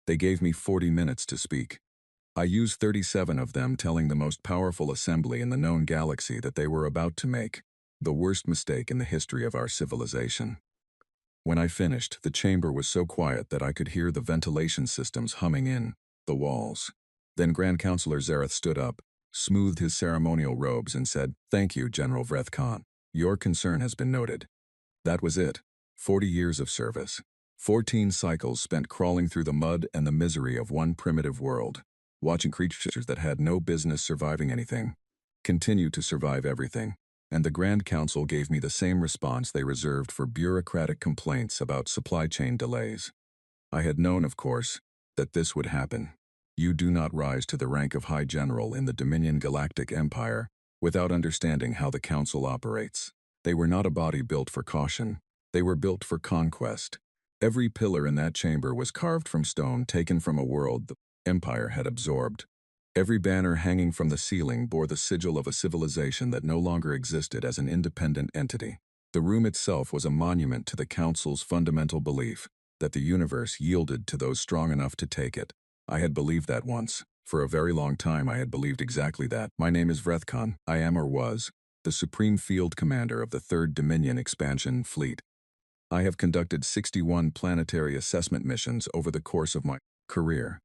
They gave me 40 minutes to speak. I used 37 of them telling the most powerful assembly in the known galaxy that they were about to make the worst mistake in the history of our civilization. When I finished, the chamber was so quiet that I could hear the ventilation systems humming in the walls. Then Grand Counselor Zareth stood up, smoothed his ceremonial robes and said, "Thank you, General Vreth Khan. Your concern has been noted." That was it. 40 years of service. 14 cycles spent crawling through the mud and the misery of one primitive world, watching creatures that had no business surviving anything continue to survive everything. And the Grand Council gave me the same response they reserved for bureaucratic complaints about supply chain delays. I had known, of course, that this would happen. You do not rise to the rank of High General in the Dominion Galactic Empire without understanding how the Council operates. They were not a body built for caution. They were built for conquest. Every pillar in that chamber was carved from stone taken from a world the Empire had absorbed. Every banner hanging from the ceiling bore the sigil of a civilization that no longer existed as an independent entity. The room itself was a monument to the Council's fundamental belief that the universe yielded to those strong enough to take it. I had believed that once. For a very long time I had believed exactly that. My name is Vreth Khan. I am or was the Supreme Field Commander of the 3rd Dominion Expansion Fleet. I have conducted 61 planetary assessment missions over the course of my career.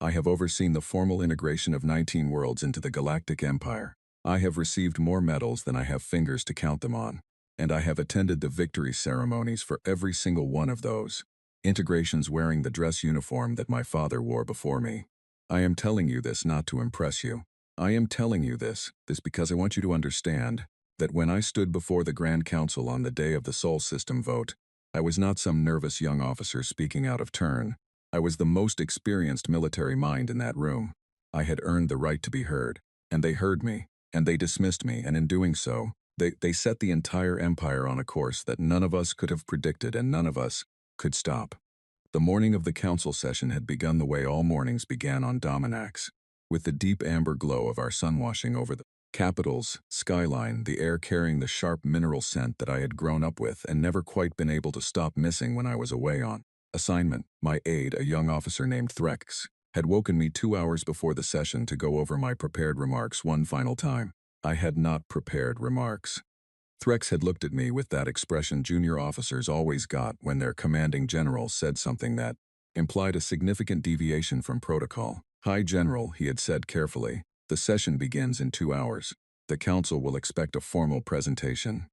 I have overseen the formal integration of 19 worlds into the Galactic Empire. I have received more medals than I have fingers to count them on, and I have attended the victory ceremonies for every single one of those integrations wearing the dress uniform that my father wore before me. I am telling you this not to impress you. I am telling you this because I want you to understand that when I stood before the Grand Council on the day of the Sol System vote, I was not some nervous young officer speaking out of turn. I was the most experienced military mind in that room. I had earned the right to be heard, and they heard me, and they dismissed me, and in doing so, they set the entire empire on a course that none of us could have predicted and none of us could stop. The morning of the council session had begun the way all mornings began on Dominax, with the deep amber glow of our sun washing over the capital's skyline, the air carrying the sharp mineral scent that I had grown up with and never quite been able to stop missing when I was away on assignment. My aide, a young officer named Threx, had woken me 2 hours before the session to go over my prepared remarks one final time. I had not prepared remarks. Threx had looked at me with that expression junior officers always got when their commanding general said something that implied a significant deviation from protocol. "High General," he had said carefully, "the session begins in 2 hours. The council will expect a formal presentation.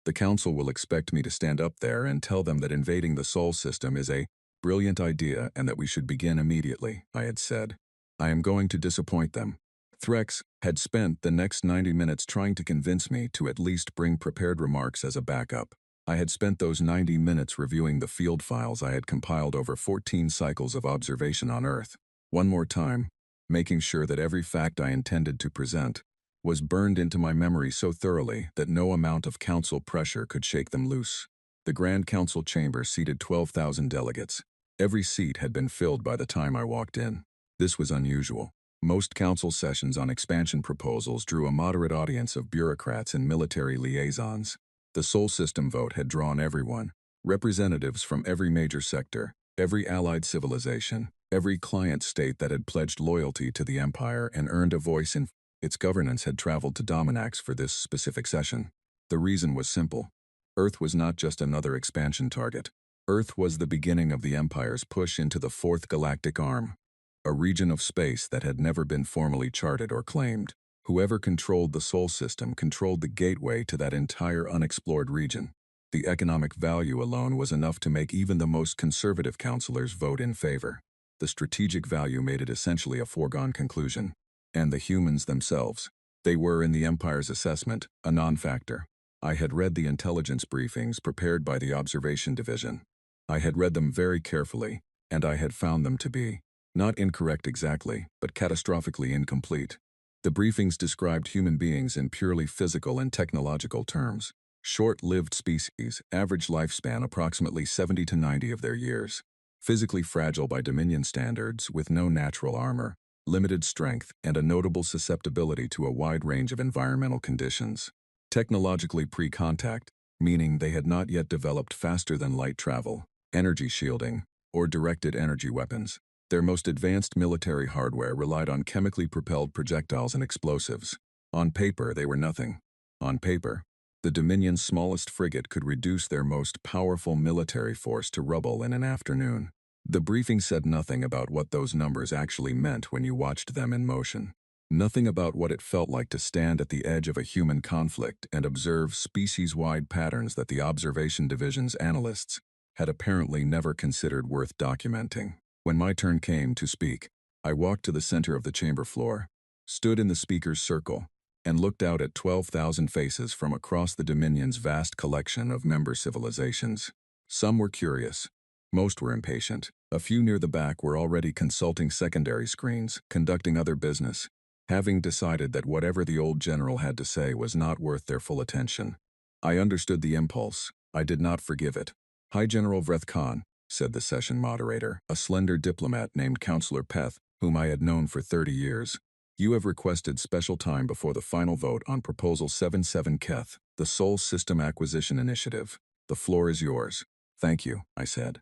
The council will expect me to stand up there and tell them that invading the Sol system is a brilliant idea and that we should begin immediately," I had said. "I am going to disappoint them." Threx had spent the next 90 minutes trying to convince me to at least bring prepared remarks as a backup. I had spent those 90 minutes reviewing the field files I had compiled over 14 cycles of observation on Earth. One more time, making sure that every fact I intended to present was burned into my memory so thoroughly that no amount of council pressure could shake them loose. The Grand Council chamber seated 12,000 delegates. Every seat had been filled by the time I walked in. This was unusual. Most council sessions on expansion proposals drew a moderate audience of bureaucrats and military liaisons. The Sol System vote had drawn everyone, representatives from every major sector, every allied civilization, every client state that had pledged loyalty to the Empire and earned a voice in its governance had traveled to Dominax for this specific session. The reason was simple. Earth was not just another expansion target. Earth was the beginning of the Empire's push into the 4th galactic arm, a region of space that had never been formally charted or claimed. Whoever controlled the Sol system controlled the gateway to that entire unexplored region. The economic value alone was enough to make even the most conservative counselors vote in favor. The strategic value made it essentially a foregone conclusion. And the humans themselves, they were, in the Empire's assessment, a non-factor. I had read the intelligence briefings prepared by the Observation Division. I had read them very carefully, and I had found them to be not incorrect exactly, but catastrophically incomplete. The briefings described human beings in purely physical and technological terms. Short-lived species, average lifespan approximately 70 to 90 of their years. Physically fragile by Dominion standards, with no natural armor, limited strength, and a notable susceptibility to a wide range of environmental conditions. Technologically pre-contact, meaning they had not yet developed faster-than-light travel, energy shielding, or directed energy weapons. Their most advanced military hardware relied on chemically propelled projectiles and explosives. On paper, they were nothing. On paper, the Dominion's smallest frigate could reduce their most powerful military force to rubble in an afternoon. The briefing said nothing about what those numbers actually meant when you watched them in motion. Nothing about what it felt like to stand at the edge of a human conflict and observe species-wide patterns that the Observation Division's analysts had apparently never considered worth documenting. When my turn came to speak, I walked to the center of the chamber floor, stood in the speaker's circle, and looked out at 12,000 faces from across the Dominion's vast collection of member civilizations. Some were curious. Most were impatient. A few near the back were already consulting secondary screens, conducting other business, having decided that whatever the old general had to say was not worth their full attention. I understood the impulse. I did not forgive it. "High General Vreth Khan," said the session moderator, a slender diplomat named Counselor Peth, whom I had known for 30 years. "You have requested special time before the final vote on Proposal 77 Keth, the Sol System Acquisition Initiative. The floor is yours." "Thank you," I said.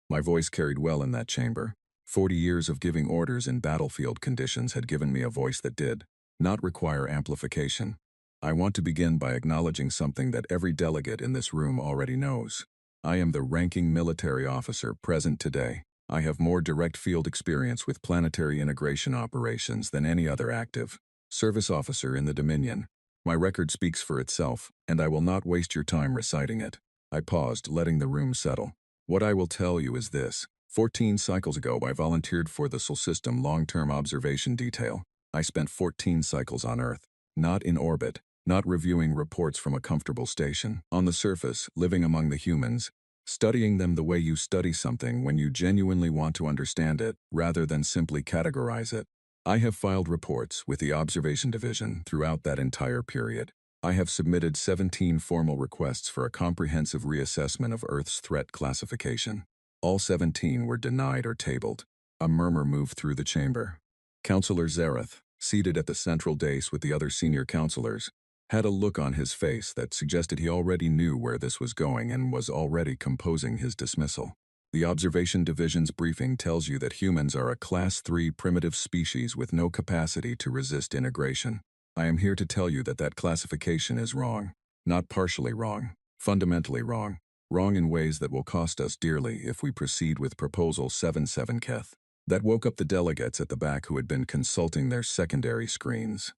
My voice carried well in that chamber. 40 years of giving orders in battlefield conditions had given me a voice that did not require amplification. I want to begin by acknowledging something that every delegate in this room already knows. I am the ranking military officer present today. I have more direct field experience with planetary integration operations than any other active service officer in the Dominion. My record speaks for itself, and I will not waste your time reciting it. I paused, letting the room settle. What I will tell you is this. 14 cycles ago, I volunteered for the Sol System Long-Term Observation Detail. I spent 14 cycles on Earth, not in orbit, not reviewing reports from a comfortable station. On the surface, living among the humans, studying them the way you study something when you genuinely want to understand it, rather than simply categorize it. I have filed reports with the Observation Division throughout that entire period. I have submitted 17 formal requests for a comprehensive reassessment of Earth's threat classification. All 17 were denied or tabled. A murmur moved through the chamber. Counselor Zareth, seated at the central dais with the other senior counselors, had a look on his face that suggested he already knew where this was going and was already composing his dismissal. The Observation Division's briefing tells you that humans are a Class 3 primitive species with no capacity to resist integration. I am here to tell you that that classification is wrong. Not partially wrong, fundamentally wrong. Wrong in ways that will cost us dearly if we proceed with Proposal 77 Keth. That woke up the delegates at the back who had been consulting their secondary screens.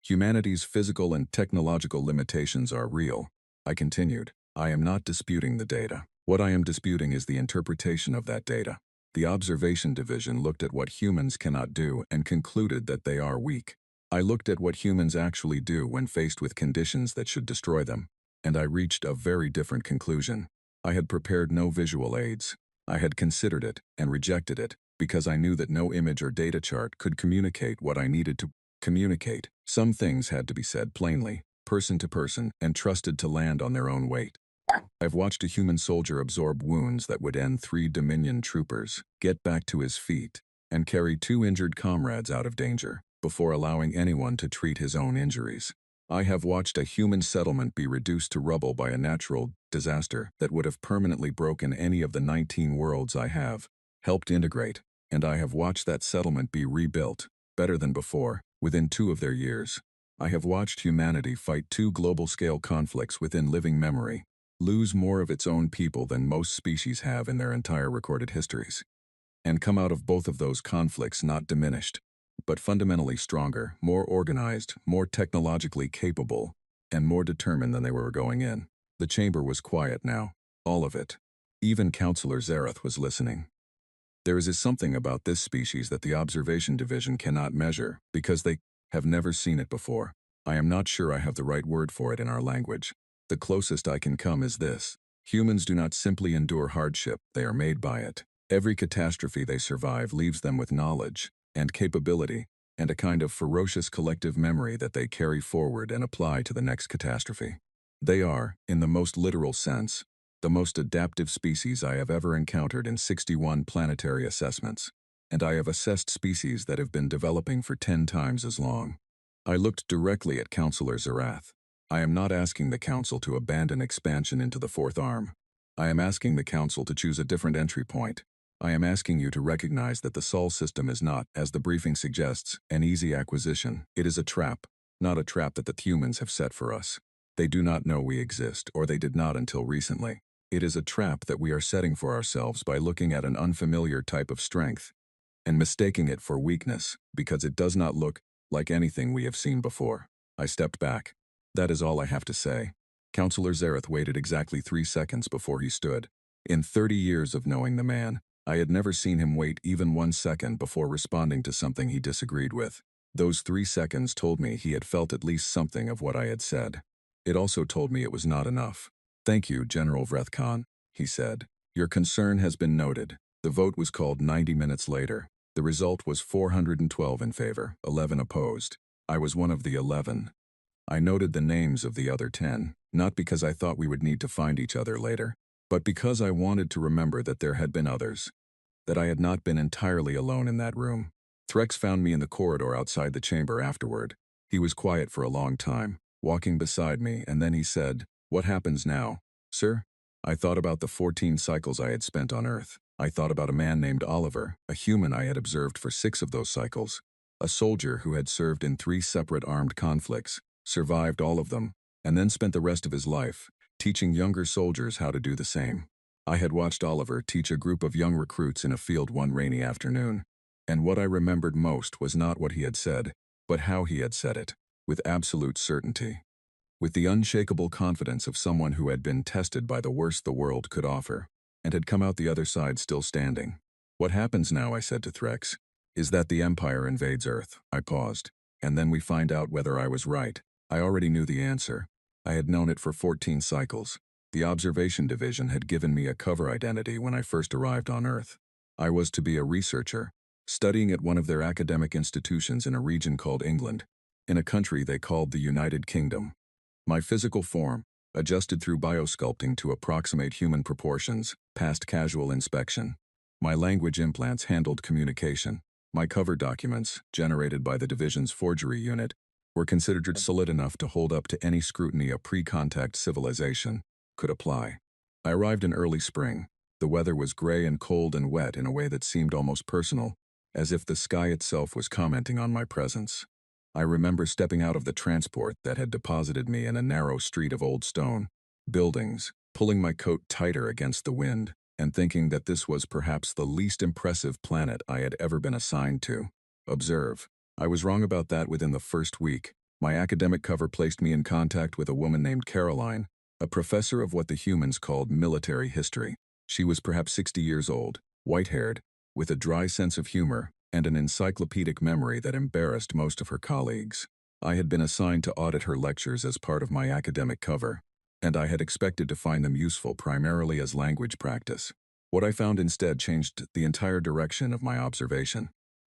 Humanity's physical and technological limitations are real. I continued. I am not disputing the data. What I am disputing is the interpretation of that data. The Observation Division looked at what humans cannot do and concluded that they are weak. I looked at what humans actually do when faced with conditions that should destroy them, and I reached a very different conclusion. I had prepared no visual aids. I had considered it and rejected it because I knew that no image or data chart could communicate what I needed to communicate. Some things had to be said plainly, person to person, and trusted to land on their own weight. I've watched a human soldier absorb wounds that would end 3 Dominion troopers, get back to his feet, and carry 2 injured comrades out of danger before allowing anyone to treat his own injuries. I have watched a human settlement be reduced to rubble by a natural disaster that would have permanently broken any of the 19 worlds I have helped integrate, and I have watched that settlement be rebuilt, better than before, within 2 of their years. I have watched humanity fight 2 global-scale conflicts within living memory, lose more of its own people than most species have in their entire recorded histories, and come out of both of those conflicts not diminished, but fundamentally stronger, more organized, more technologically capable, and more determined than they were going in. The chamber was quiet now, all of it. Even Counselor Zareth was listening. There is something about this species that the Observation Division cannot measure because they have never seen it before. I am not sure I have the right word for it in our language. The closest I can come is this. Humans do not simply endure hardship, they are made by it. Every catastrophe they survive leaves them with knowledge and capability, and a kind of ferocious collective memory that they carry forward and apply to the next catastrophe. They are, in the most literal sense, the most adaptive species I have ever encountered in 61 planetary assessments, and I have assessed species that have been developing for 10 times as long. I looked directly at Counselor Zarath. I am not asking the Council to abandon expansion into the 4th arm. I am asking the Council to choose a different entry point. I am asking you to recognize that the Sol system is not, as the briefing suggests, an easy acquisition. It is a trap, not a trap that the humans have set for us. They do not know we exist, or they did not until recently. It is a trap that we are setting for ourselves by looking at an unfamiliar type of strength and mistaking it for weakness because it does not look like anything we have seen before. I stepped back. That is all I have to say. Counselor Zareth waited exactly 3 seconds before he stood. In 30 years of knowing the man, I had never seen him wait even 1 second before responding to something he disagreed with. Those 3 seconds told me he had felt at least something of what I had said. It also told me it was not enough. "Thank you, General Vrethkhan," he said. "Your concern has been noted." The vote was called 90 minutes later. The result was 412 in favor, 11 opposed. I was one of the 11. I noted the names of the other 10, not because I thought we would need to find each other later, but because I wanted to remember that there had been others, that I had not been entirely alone in that room. Threx found me in the corridor outside the chamber afterward. He was quiet for a long time, walking beside me, and then he said, "What happens now, sir?" I thought about the 14 cycles I had spent on Earth. I thought about a man named Oliver, a human I had observed for 6 of those cycles, a soldier who had served in 3 separate armed conflicts, survived all of them, and then spent the rest of his life teaching younger soldiers how to do the same. I had watched Oliver teach a group of young recruits in a field one rainy afternoon, and what I remembered most was not what he had said, but how he had said it, with absolute certainty, with the unshakable confidence of someone who had been tested by the worst the world could offer, and had come out the other side still standing. "What happens now," I said to Threx, "is that the Empire invades Earth." I paused, "and then we find out whether I was right." I already knew the answer. I had known it for 14 cycles. The Observation Division had given me a cover identity when I first arrived on Earth. I was to be a researcher, studying at one of their academic institutions in a region called England, in a country they called the United Kingdom. My physical form, adjusted through biosculpting to approximate human proportions, passed casual inspection. My language implants handled communication. My cover documents, generated by the division's forgery unit, were considered solid enough to hold up to any scrutiny a pre-contact civilization could apply. I arrived in early spring. The weather was gray and cold and wet in a way that seemed almost personal, as if the sky itself was commenting on my presence. I remember stepping out of the transport that had deposited me in a narrow street of old stone buildings, pulling my coat tighter against the wind, and thinking that this was perhaps the least impressive planet I had ever been assigned to observe. I was wrong about that within the first week. My academic cover placed me in contact with a woman named Caroline, a professor of what the humans called military history. She was perhaps 60 years old, white-haired, with a dry sense of humor and an encyclopedic memory that embarrassed most of her colleagues. I had been assigned to audit her lectures as part of my academic cover, and I had expected to find them useful primarily as language practice. What I found instead changed the entire direction of my observation.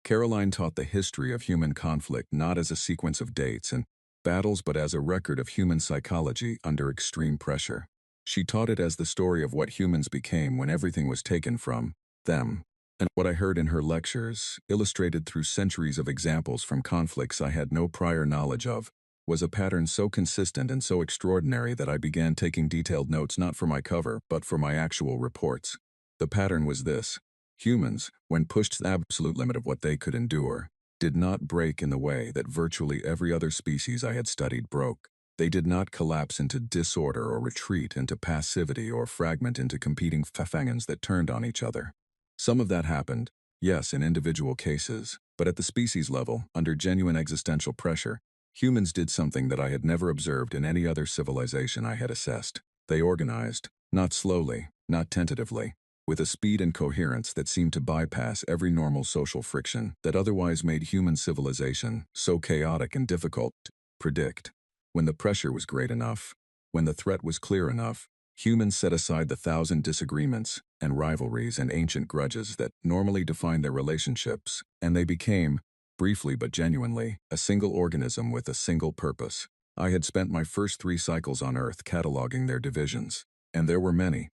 Caroline taught the history of human conflict not as a sequence of dates and battles but as a record of human psychology under extreme pressure. She taught it as the story of what humans became when everything was taken from them. And what I heard in her lectures, illustrated through centuries of examples from conflicts I had no prior knowledge of, was a pattern so consistent and so extraordinary that I began taking detailed notes not for my cover but for my actual reports. The pattern was this. Humans, when pushed to the absolute limit of what they could endure, did not break in the way that virtually every other species I had studied broke. They did not collapse into disorder or retreat into passivity or fragment into competing fangans that turned on each other. Some of that happened, yes, in individual cases, but at the species level, under genuine existential pressure, humans did something that I had never observed in any other civilization I had assessed. They organized, not slowly, not tentatively, with a speed and coherence that seemed to bypass every normal social friction that otherwise made human civilization so chaotic and difficult to predict. When the pressure was great enough, when the threat was clear enough, humans set aside the 1,000 disagreements and rivalries and ancient grudges that normally define their relationships, and they became, briefly but genuinely, a single organism with a single purpose. I had spent my first 3 cycles on Earth cataloging their divisions, and there were many.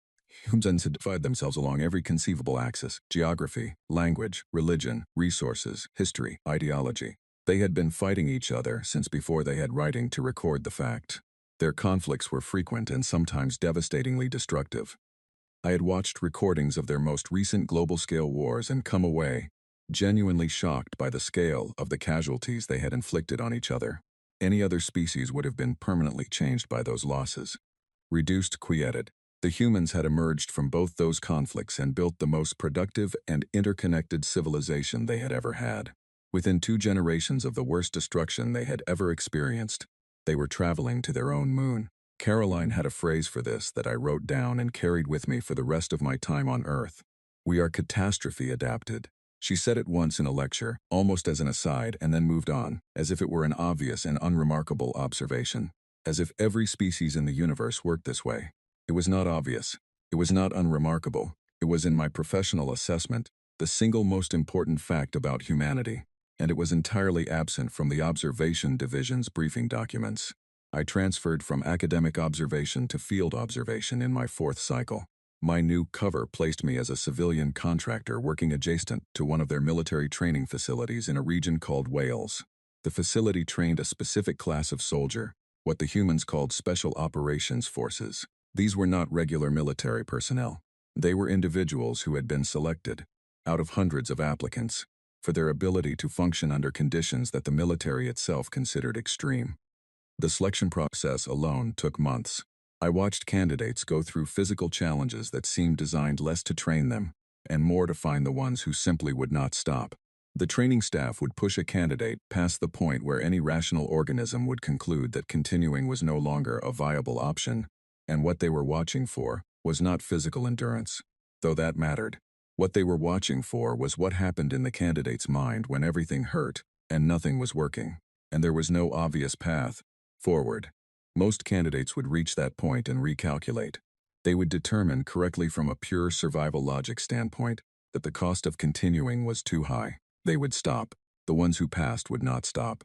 Humans had divided themselves along every conceivable axis: geography, language, religion, resources, history, ideology. They had been fighting each other since before they had writing to record the fact. Their conflicts were frequent and sometimes devastatingly destructive. I had watched recordings of their most recent global-scale wars and come away genuinely shocked by the scale of the casualties they had inflicted on each other. Any other species would have been permanently changed by those losses. Reduced, quieted, the humans had emerged from both those conflicts and built the most productive and interconnected civilization they had ever had. Within 2 generations of the worst destruction they had ever experienced, they were traveling to their own moon. Caroline had a phrase for this that I wrote down and carried with me for the rest of my time on Earth. We are catastrophe adapted. She said it once in a lecture, almost as an aside, and then moved on, as if it were an obvious and unremarkable observation. As if every species in the universe worked this way. It was not obvious. It was not unremarkable. It was, in my professional assessment, the single most important fact about humanity, and it was entirely absent from the Observation Division's briefing documents. I transferred from academic observation to field observation in my 4th cycle. My new cover placed me as a civilian contractor working adjacent to one of their military training facilities in a region called Wales. The facility trained a specific class of soldier, what the humans called Special Operations Forces. These were not regular military personnel. They were individuals who had been selected, out of hundreds of applicants, for their ability to function under conditions that the military itself considered extreme. The selection process alone took months. I watched candidates go through physical challenges that seemed designed less to train them, and more to find the ones who simply would not stop. The training staff would push a candidate past the point where any rational organism would conclude that continuing was no longer a viable option, and what they were watching for was not physical endurance, though that mattered. What they were watching for was what happened in the candidate's mind when everything hurt and nothing was working, and there was no obvious path forward. Most candidates would reach that point and recalculate. They would determine correctly from a pure survival logic standpoint that the cost of continuing was too high. They would stop. The ones who passed would not stop.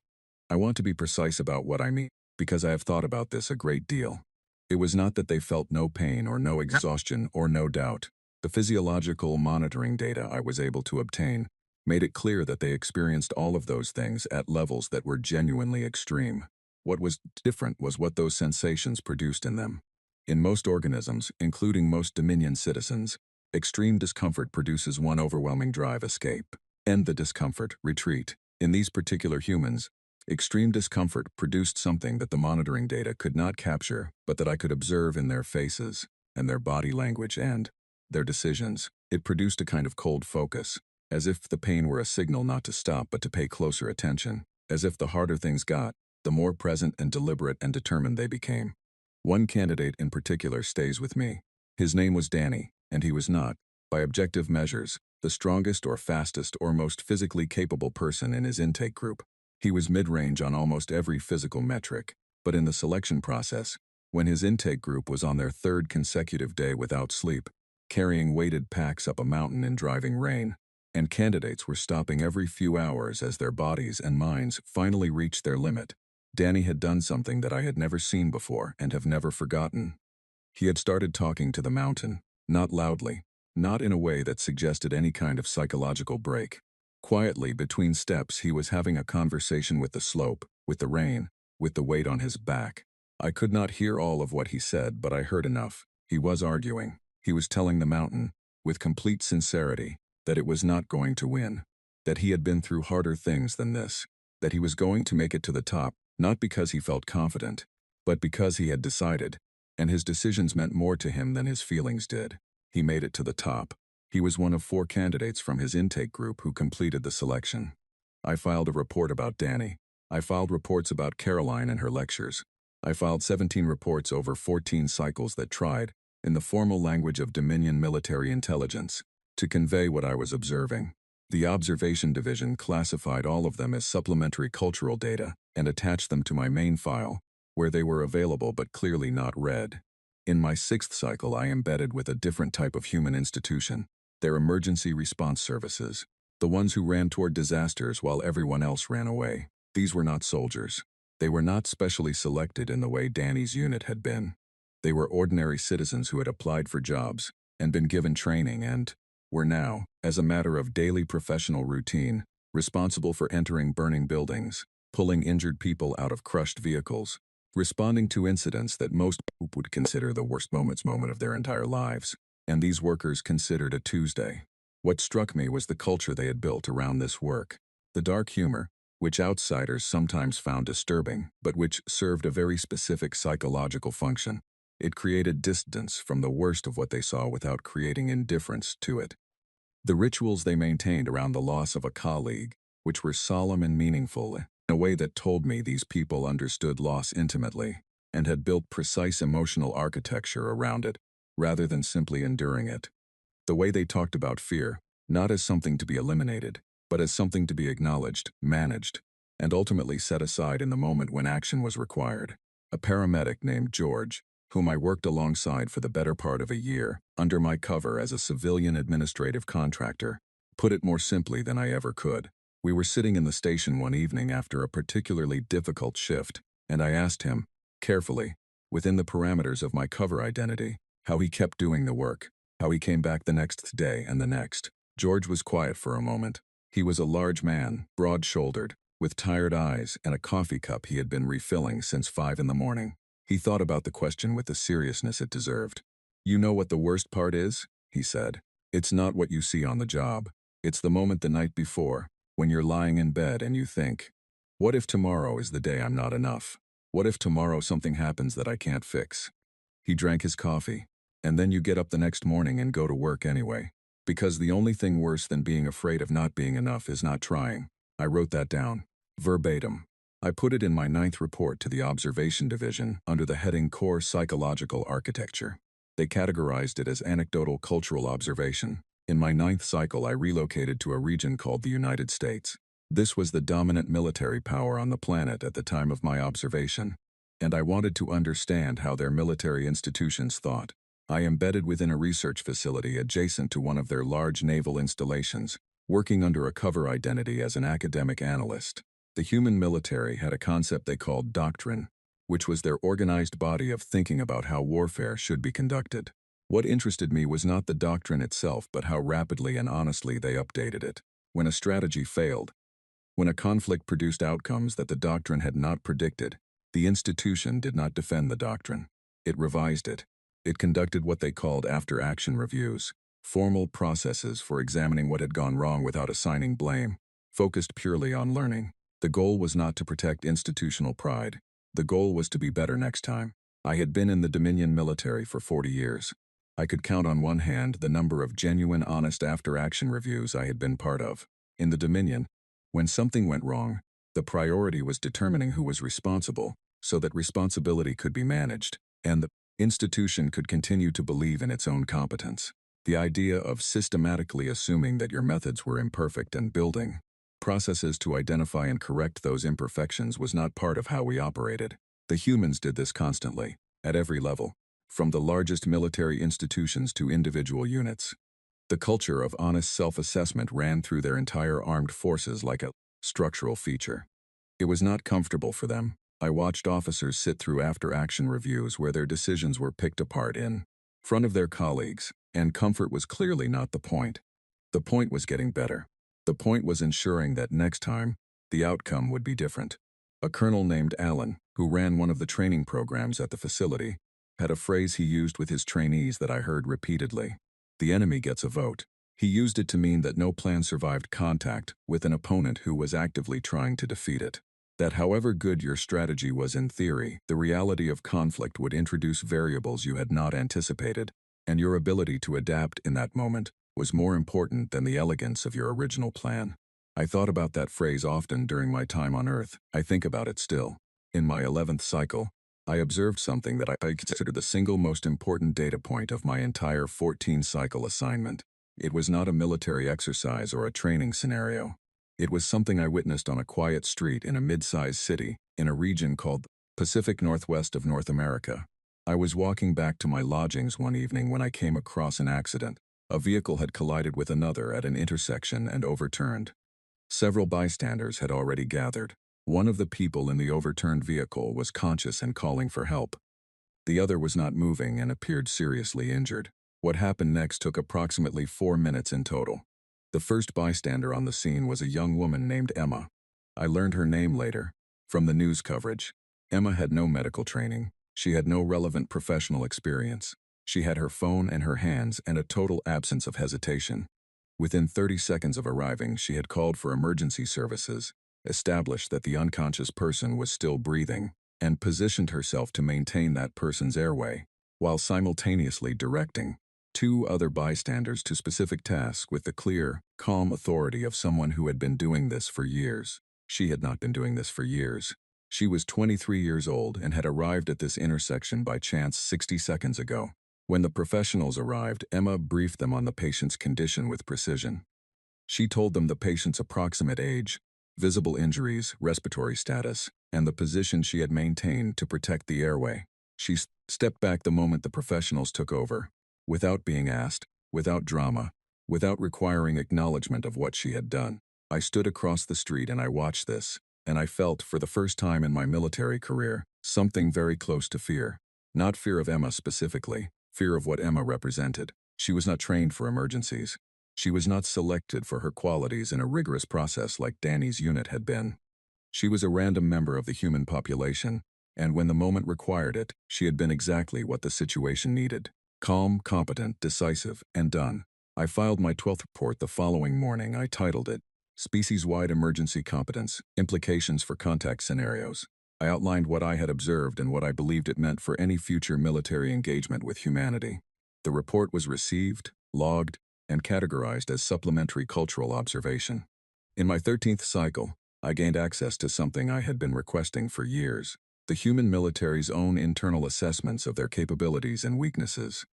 I want to be precise about what I mean, because I have thought about this a great deal. It was not that they felt no pain or no exhaustion or no doubt. The physiological monitoring data I was able to obtain made it clear that they experienced all of those things at levels that were genuinely extreme. What was different was what those sensations produced in them. In most organisms, including most Dominion citizens, extreme discomfort produces one overwhelming drive: escape. End the discomfort, retreat. In these particular humans, extreme discomfort produced something that the monitoring data could not capture, but that I could observe in their faces, and their body language and their decisions. It produced a kind of cold focus, as if the pain were a signal not to stop but to pay closer attention, as if the harder things got, the more present and deliberate and determined they became. One candidate in particular stays with me. His name was Danny, and he was not, by objective measures, the strongest or fastest or most physically capable person in his intake group. He was mid-range on almost every physical metric, but in the selection process, when his intake group was on their 3rd consecutive day without sleep, carrying weighted packs up a mountain in driving rain, and candidates were stopping every few hours as their bodies and minds finally reached their limit, Danny had done something that I had never seen before and have never forgotten. He had started talking to the mountain, not loudly, not in a way that suggested any kind of psychological break. Quietly, between steps, he was having a conversation with the slope, with the rain, with the weight on his back. I could not hear all of what he said, but I heard enough. He was arguing. He was telling the mountain, with complete sincerity, that it was not going to win, that he had been through harder things than this, that he was going to make it to the top, not because he felt confident, but because he had decided, and his decisions meant more to him than his feelings did. He made it to the top. He was one of 4 candidates from his intake group who completed the selection. I filed a report about Danny. I filed reports about Caroline and her lectures. I filed 17 reports over 14 cycles that tried, in the formal language of Dominion military intelligence, to convey what I was observing. The Observation Division classified all of them as supplementary cultural data and attached them to my main file, where they were available but clearly not read. In my 6th cycle, I embedded with a different type of human institution, their emergency response services, the ones who ran toward disasters while everyone else ran away. These were not soldiers. They were not specially selected in the way Danny's unit had been. They were ordinary citizens who had applied for jobs and been given training and were now, as a matter of daily professional routine, responsible for entering burning buildings, pulling injured people out of crushed vehicles, responding to incidents that most would consider the worst moment of their entire lives. and these workers considered a Tuesday. What struck me was the culture they had built around this work. The dark humor, which outsiders sometimes found disturbing, but which served a very specific psychological function. It created distance from the worst of what they saw without creating indifference to it. The rituals they maintained around the loss of a colleague, which were solemn and meaningful, in a way that told me these people understood loss intimately, and had built precise emotional architecture around it, rather than simply enduring it. The way they talked about fear, not as something to be eliminated, but as something to be acknowledged, managed, and ultimately set aside in the moment when action was required. A paramedic named George, whom I worked alongside for the better part of a year, under my cover as a civilian administrative contractor, put it more simply than I ever could. We were sitting in the station one evening after a particularly difficult shift, and I asked him, carefully, within the parameters of my cover identity, how he kept doing the work, how he came back the next day and the next. George was quiet for a moment. He was a large man, broad-shouldered, with tired eyes and a coffee cup he had been refilling since 5 in the morning. He thought about the question with the seriousness it deserved. "You know what the worst part is?" he said. "It's not what you see on the job. It's the moment the night before, when you're lying in bed and you think, what if tomorrow is the day I'm not enough? What if tomorrow something happens that I can't fix?" He drank his coffee. "And then you get up the next morning and go to work anyway. Because the only thing worse than being afraid of not being enough is not trying." I wrote that down, verbatim. I put it in my 9th report to the Observation Division under the heading Core Psychological Architecture. They categorized it as anecdotal cultural observation. In my 9th cycle, I relocated to a region called the United States. This was the dominant military power on the planet at the time of my observation, and I wanted to understand how their military institutions thought. I embedded within a research facility adjacent to one of their large naval installations, working under a cover identity as an academic analyst. The human military had a concept they called doctrine, which was their organized body of thinking about how warfare should be conducted. What interested me was not the doctrine itself, but how rapidly and honestly they updated it. When a strategy failed, when a conflict produced outcomes that the doctrine had not predicted, the institution did not defend the doctrine. It revised it. It conducted what they called after-action reviews, formal processes for examining what had gone wrong without assigning blame, focused purely on learning. The goal was not to protect institutional pride. The goal was to be better next time. I had been in the Dominion military for 40 years. I could count on one hand the number of genuine, honest after-action reviews I had been part of. In the Dominion, when something went wrong, the priority was determining who was responsible, so that responsibility could be managed, and the institution could continue to believe in its own competence. The idea of systematically assuming that your methods were imperfect and building processes to identify and correct those imperfections was not part of how we operated. The humans did this constantly, at every level, from the largest military institutions to individual units. The culture of honest self-assessment ran through their entire armed forces like a structural feature. It was not comfortable for them. I watched officers sit through after-action reviews where their decisions were picked apart in front of their colleagues, and comfort was clearly not the point. The point was getting better. The point was ensuring that next time, the outcome would be different. A colonel named Allen, who ran one of the training programs at the facility, had a phrase he used with his trainees that I heard repeatedly. "The enemy gets a vote." He used it to mean that no plan survived contact with an opponent who was actively trying to defeat it. That however good your strategy was in theory, the reality of conflict would introduce variables you had not anticipated, and your ability to adapt in that moment was more important than the elegance of your original plan. I thought about that phrase often during my time on Earth. I think about it still. In my 11th cycle, I observed something that I consider the single most important data point of my entire 14-cycle assignment. It was not a military exercise or a training scenario. It was something I witnessed on a quiet street in a mid-sized city in a region called the Pacific Northwest of North America. I was walking back to my lodgings one evening when I came across an accident. A vehicle had collided with another at an intersection and overturned. Several bystanders had already gathered. One of the people in the overturned vehicle was conscious and calling for help. The other was not moving and appeared seriously injured. What happened next took approximately 4 minutes in total. The first bystander on the scene was a young woman named Emma. I learned her name later, from the news coverage. Emma had no medical training. She had no relevant professional experience. She had her phone in her hands and a total absence of hesitation. Within 30 seconds of arriving, she had called for emergency services, established that the unconscious person was still breathing, and positioned herself to maintain that person's airway, while simultaneously directing two other bystanders to specific tasks with the clear, calm authority of someone who had been doing this for years. She had not been doing this for years. She was 23 years old and had arrived at this intersection by chance 60 seconds ago. When the professionals arrived, Emma briefed them on the patient's condition with precision. She told them the patient's approximate age, visible injuries, respiratory status, and the position she had maintained to protect the airway. She stepped back the moment the professionals took over, without being asked, without drama, without requiring acknowledgement of what she had done. I stood across the street and I watched this, and I felt, for the first time in my military career, something very close to fear. Not fear of Emma specifically, fear of what Emma represented. She was not trained for emergencies. She was not selected for her qualities in a rigorous process like Danny's unit had been. She was a random member of the human population, and when the moment required it, she had been exactly what the situation needed. Calm, competent, decisive, and done. I filed my 12th report the following morning. I titled it, Species-Wide Emergency Competence, Implications for Contact Scenarios. I outlined what I had observed and what I believed it meant for any future military engagement with humanity. The report was received, logged, and categorized as supplementary cultural observation. In my 13th cycle, I gained access to something I had been requesting for years, the human military's own internal assessments of their capabilities and weaknesses.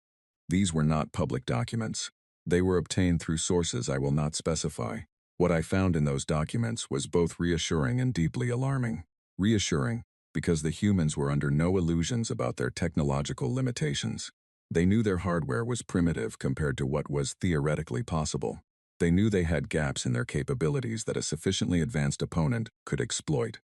These were not public documents. They were obtained through sources I will not specify. What I found in those documents was both reassuring and deeply alarming. Reassuring, because the humans were under no illusions about their technological limitations. They knew their hardware was primitive compared to what was theoretically possible. They knew they had gaps in their capabilities that a sufficiently advanced opponent could exploit.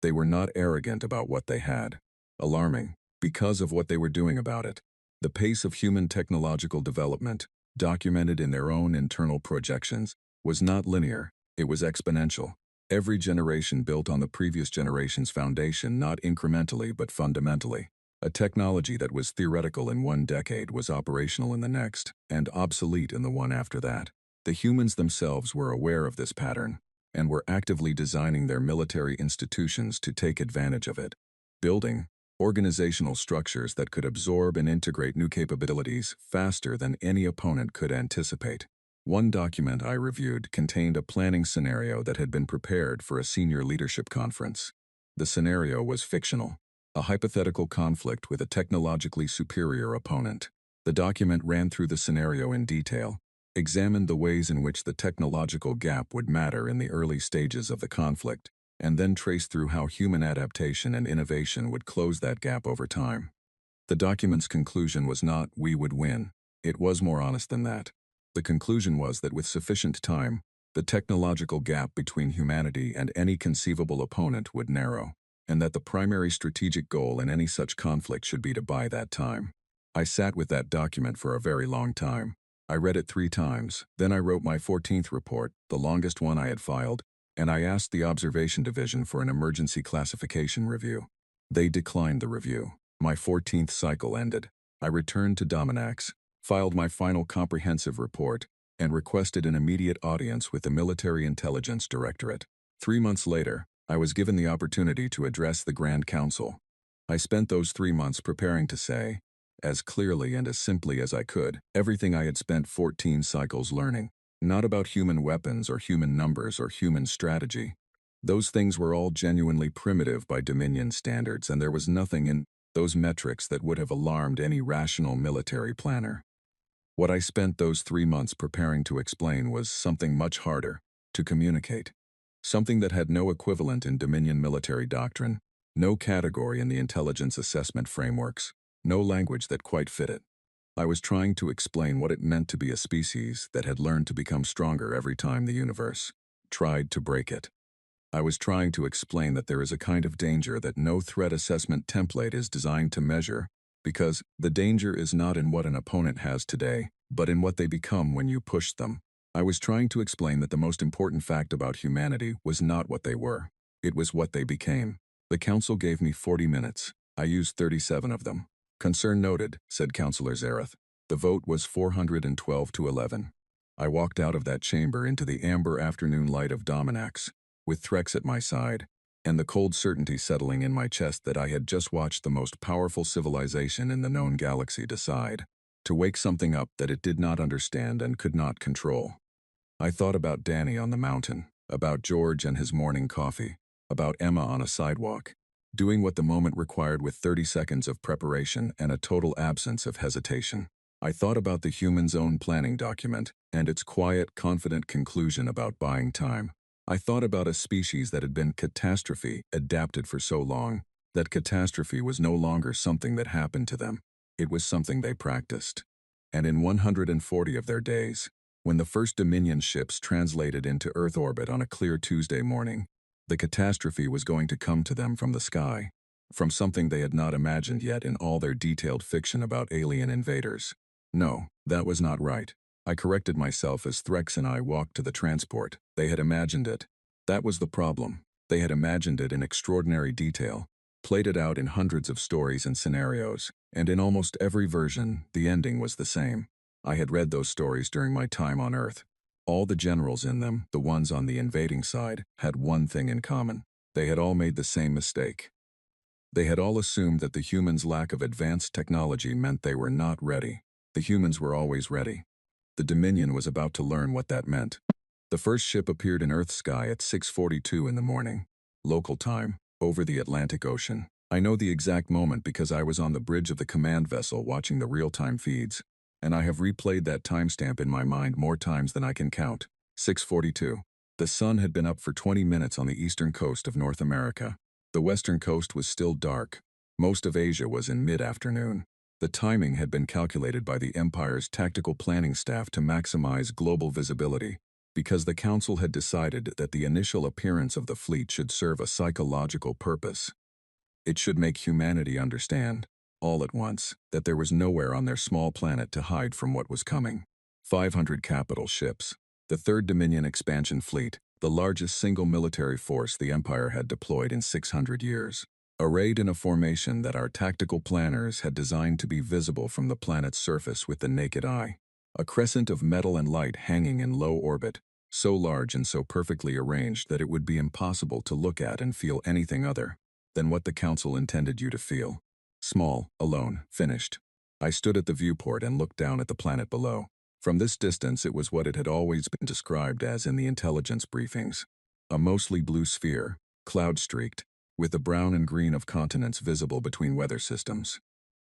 They were not arrogant about what they had. Alarming, because of what they were doing about it. The pace of human technological development, documented in their own internal projections, was not linear, it was exponential. Every generation built on the previous generation's foundation, not incrementally but fundamentally. A technology that was theoretical in one decade was operational in the next, and obsolete in the one after that. The humans themselves were aware of this pattern, and were actively designing their military institutions to take advantage of it. Building organizational structures that could absorb and integrate new capabilities faster than any opponent could anticipate. One document I reviewed contained a planning scenario that had been prepared for a senior leadership conference. The scenario was fictional, a hypothetical conflict with a technologically superior opponent. The document ran through the scenario in detail, examined the ways in which the technological gap would matter in the early stages of the conflict, and then traced through how human adaptation and innovation would close that gap over time. The document's conclusion was not, "we would win." It was more honest than that. The conclusion was that with sufficient time, the technological gap between humanity and any conceivable opponent would narrow, and that the primary strategic goal in any such conflict should be to buy that time. I sat with that document for a very long time. I read it 3 times, then I wrote my 14th report, the longest one I had filed, and I asked the Observation Division for an emergency classification review. They declined the review. My 14th cycle ended. I returned to Dominax, filed my final comprehensive report, and requested an immediate audience with the Military Intelligence Directorate. 3 months later, I was given the opportunity to address the Grand Council. I spent those 3 months preparing to say, as clearly and as simply as I could, everything I had spent 14 cycles learning. Not about human weapons or human numbers or human strategy. Those things were all genuinely primitive by Dominion standards, and there was nothing in those metrics that would have alarmed any rational military planner. What I spent those 3 months preparing to explain was something much harder, to communicate. Something that had no equivalent in Dominion military doctrine, no category in the intelligence assessment frameworks, no language that quite fit it. I was trying to explain what it meant to be a species that had learned to become stronger every time the universe tried to break it. I was trying to explain that there is a kind of danger that no threat assessment template is designed to measure, because the danger is not in what an opponent has today, but in what they become when you push them. I was trying to explain that the most important fact about humanity was not what they were. It was what they became. The council gave me 40 minutes. I used 37 of them. Concern noted, said Councillor Zareth. The vote was 412 to 11. I walked out of that chamber into the amber afternoon light of Dominax, with Threx at my side, and the cold certainty settling in my chest that I had just watched the most powerful civilization in the known galaxy decide to wake something up that it did not understand and could not control. I thought about Danny on the mountain, about George and his morning coffee, about Emma on a sidewalk, doing what the moment required with 30 seconds of preparation and a total absence of hesitation. I thought about the human's own planning document and its quiet, confident conclusion about buying time. I thought about a species that had been catastrophe adapted for so long that catastrophe was no longer something that happened to them. It was something they practiced. And in 140 of their days, when the first Dominion ships translated into Earth orbit on a clear Tuesday morning, the catastrophe was going to come to them from the sky, from something they had not imagined yet in all their detailed fiction about alien invaders. No, that was not right. I corrected myself as Threx and I walked to the transport. They had imagined it. That was the problem. They had imagined it in extraordinary detail, played it out in hundreds of stories and scenarios, and in almost every version, the ending was the same. I had read those stories during my time on Earth. All the generals in them, the ones on the invading side, had one thing in common. They had all made the same mistake. They had all assumed that the humans' lack of advanced technology meant they were not ready. The humans were always ready. The Dominion was about to learn what that meant. The first ship appeared in Earth's sky at 6:42 in the morning, local time, over the Atlantic Ocean. I know the exact moment because I was on the bridge of the command vessel watching the real-time feeds, and I have replayed that timestamp in my mind more times than I can count. 6:42. The sun had been up for 20 minutes on the eastern coast of North America. The western coast was still dark. Most of Asia was in mid-afternoon. The timing had been calculated by the Empire's tactical planning staff to maximize global visibility, because the Council had decided that the initial appearance of the fleet should serve a psychological purpose. It should make humanity understand, all at once, that there was nowhere on their small planet to hide from what was coming. 500 capital ships. The Third Dominion Expansion Fleet, the largest single military force the Empire had deployed in 600 years. Arrayed in a formation that our tactical planners had designed to be visible from the planet's surface with the naked eye. A crescent of metal and light hanging in low orbit, so large and so perfectly arranged that it would be impossible to look at and feel anything other than what the Council intended you to feel. Small, alone, finished. I stood at the viewport and looked down at the planet below. From this distance it was what it had always been described as in the intelligence briefings. A mostly blue sphere, cloud-streaked, with the brown and green of continents visible between weather systems.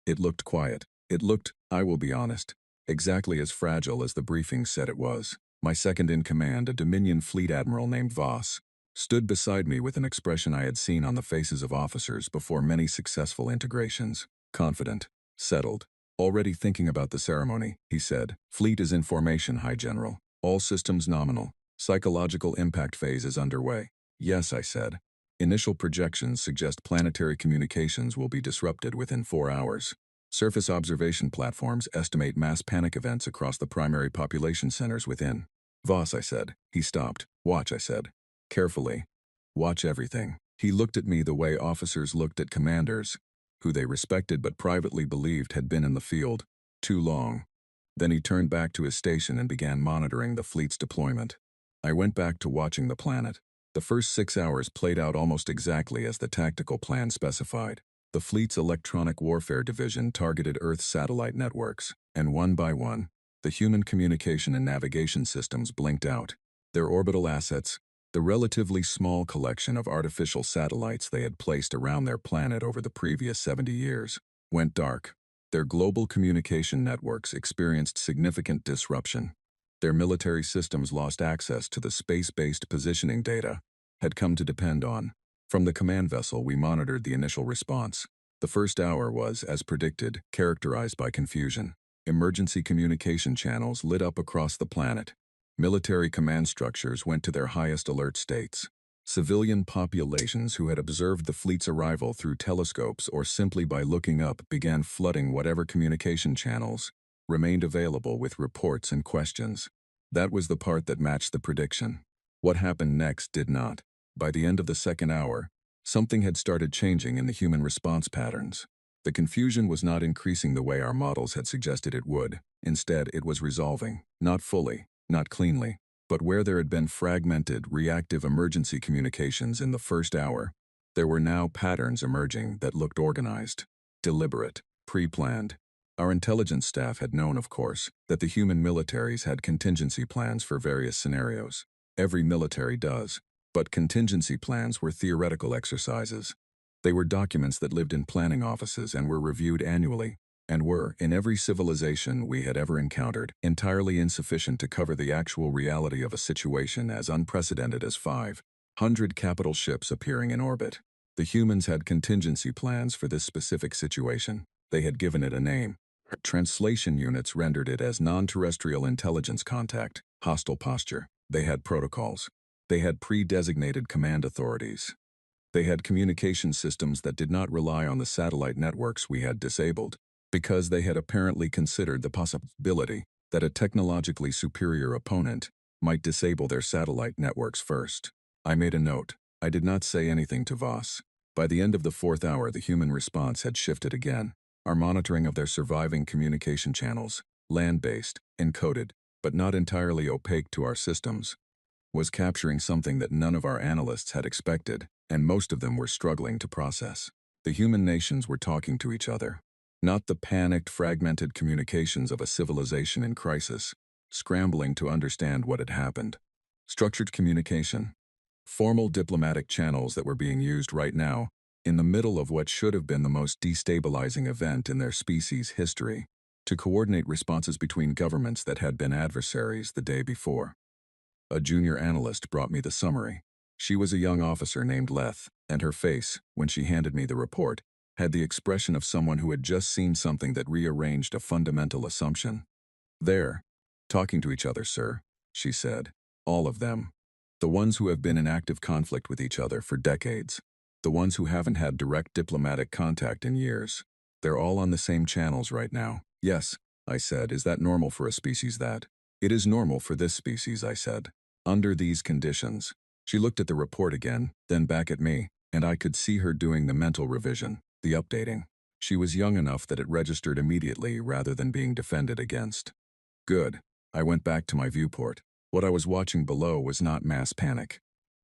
It looked quiet. It looked, I will be honest, exactly as fragile as the briefing said it was. My second-in-command, a Dominion fleet admiral named Voss, stood beside me with an expression I had seen on the faces of officers before many successful integrations. Confident, settled. Already thinking about the ceremony, he said. Fleet is in formation, High General. All systems nominal. Psychological impact phase is underway. Yes, I said. Initial projections suggest planetary communications will be disrupted within 4 hours. Surface observation platforms estimate mass panic events across the primary population centers within. Voss, I said. He stopped. Watch, I said. Carefully. Watch everything. He looked at me the way officers looked at commanders, who they respected but privately believed had been in the field too long. Then he turned back to his station and began monitoring the fleet's deployment. I went back to watching the planet. The first 6 hours played out almost exactly as the tactical plan specified. The fleet's electronic warfare division targeted Earth's satellite networks, and one by one, the human communication and navigation systems blinked out. Their orbital assets, the relatively small collection of artificial satellites they had placed around their planet over the previous 70 years, went dark. Their global communication networks experienced significant disruption. Their military systems lost access to the space-based positioning data had come to depend on. From the command vessel, we monitored the initial response. The first hour was, as predicted, characterized by confusion. Emergency communication channels lit up across the planet. Military command structures went to their highest alert states. Civilian populations who had observed the fleet's arrival through telescopes or simply by looking up began flooding whatever communication channels remained available with reports and questions. That was the part that matched the prediction. What happened next did not. By the end of the second hour, something had started changing in the human response patterns. The confusion was not increasing the way our models had suggested it would. Instead, it was resolving, not fully, not cleanly, but where there had been fragmented, reactive emergency communications in the first hour, there were now patterns emerging that looked organized, deliberate, pre-planned. Our intelligence staff had known, of course, that the human militaries had contingency plans for various scenarios. Every military does. But contingency plans were theoretical exercises. They were documents that lived in planning offices and were reviewed annually, and were, in every civilization we had ever encountered, entirely insufficient to cover the actual reality of a situation as unprecedented as 500 capital ships appearing in orbit. The humans had contingency plans for this specific situation. They had given it a name. Translation units rendered it as non-terrestrial intelligence contact, hostile posture. They had protocols. They had pre-designated command authorities. They had communication systems that did not rely on the satellite networks we had disabled, because they had apparently considered the possibility that a technologically superior opponent might disable their satellite networks first. I made a note. I did not say anything to Voss. By the end of the 4th hour, the human response had shifted again. Our monitoring of their surviving communication channels, land-based, encoded, but not entirely opaque to our systems, was capturing something that none of our analysts had expected, and most of them were struggling to process. The human nations were talking to each other, not the panicked, fragmented communications of a civilization in crisis, scrambling to understand what had happened. Structured communication. Formal diplomatic channels that were being used right now, in the middle of what should have been the most destabilizing event in their species' history, to coordinate responses between governments that had been adversaries the day before. A junior analyst brought me the summary. She was a young officer named Leth, and her face, when she handed me the report, had the expression of someone who had just seen something that rearranged a fundamental assumption. "There, talking to each other, sir," she said. "All of them. The ones who have been in active conflict with each other for decades. The ones who haven't had direct diplomatic contact in years. They're all on the same channels right now." "Yes," I said. "Is that normal for a species that?" "It is normal for this species," I said. "Under these conditions." She looked at the report again, then back at me, and I could see her doing the mental revision, the updating. She was young enough that it registered immediately rather than being defended against. Good. I went back to my viewport. What I was watching below was not mass panic.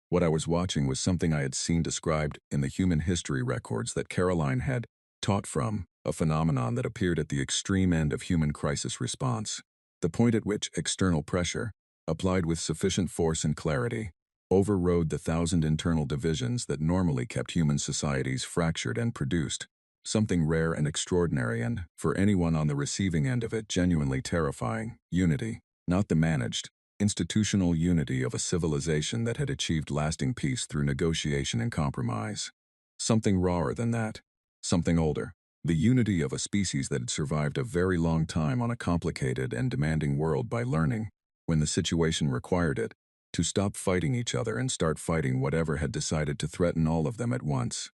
What I was watching was something I had seen described in the human history records that Caroline had taught from, a phenomenon that appeared at the extreme end of human crisis response. The point at which external pressure, applied with sufficient force and clarity, overrode the 1,000 internal divisions that normally kept human societies fractured and produced something rare and extraordinary and, for anyone on the receiving end of it, genuinely terrifying: unity, not the managed, institutional unity of a civilization that had achieved lasting peace through negotiation and compromise. Something rawer than that, something older. The unity of a species that had survived a very long time on a complicated and demanding world by learning, when the situation required it, to stop fighting each other and start fighting whatever had decided to threaten all of them at once.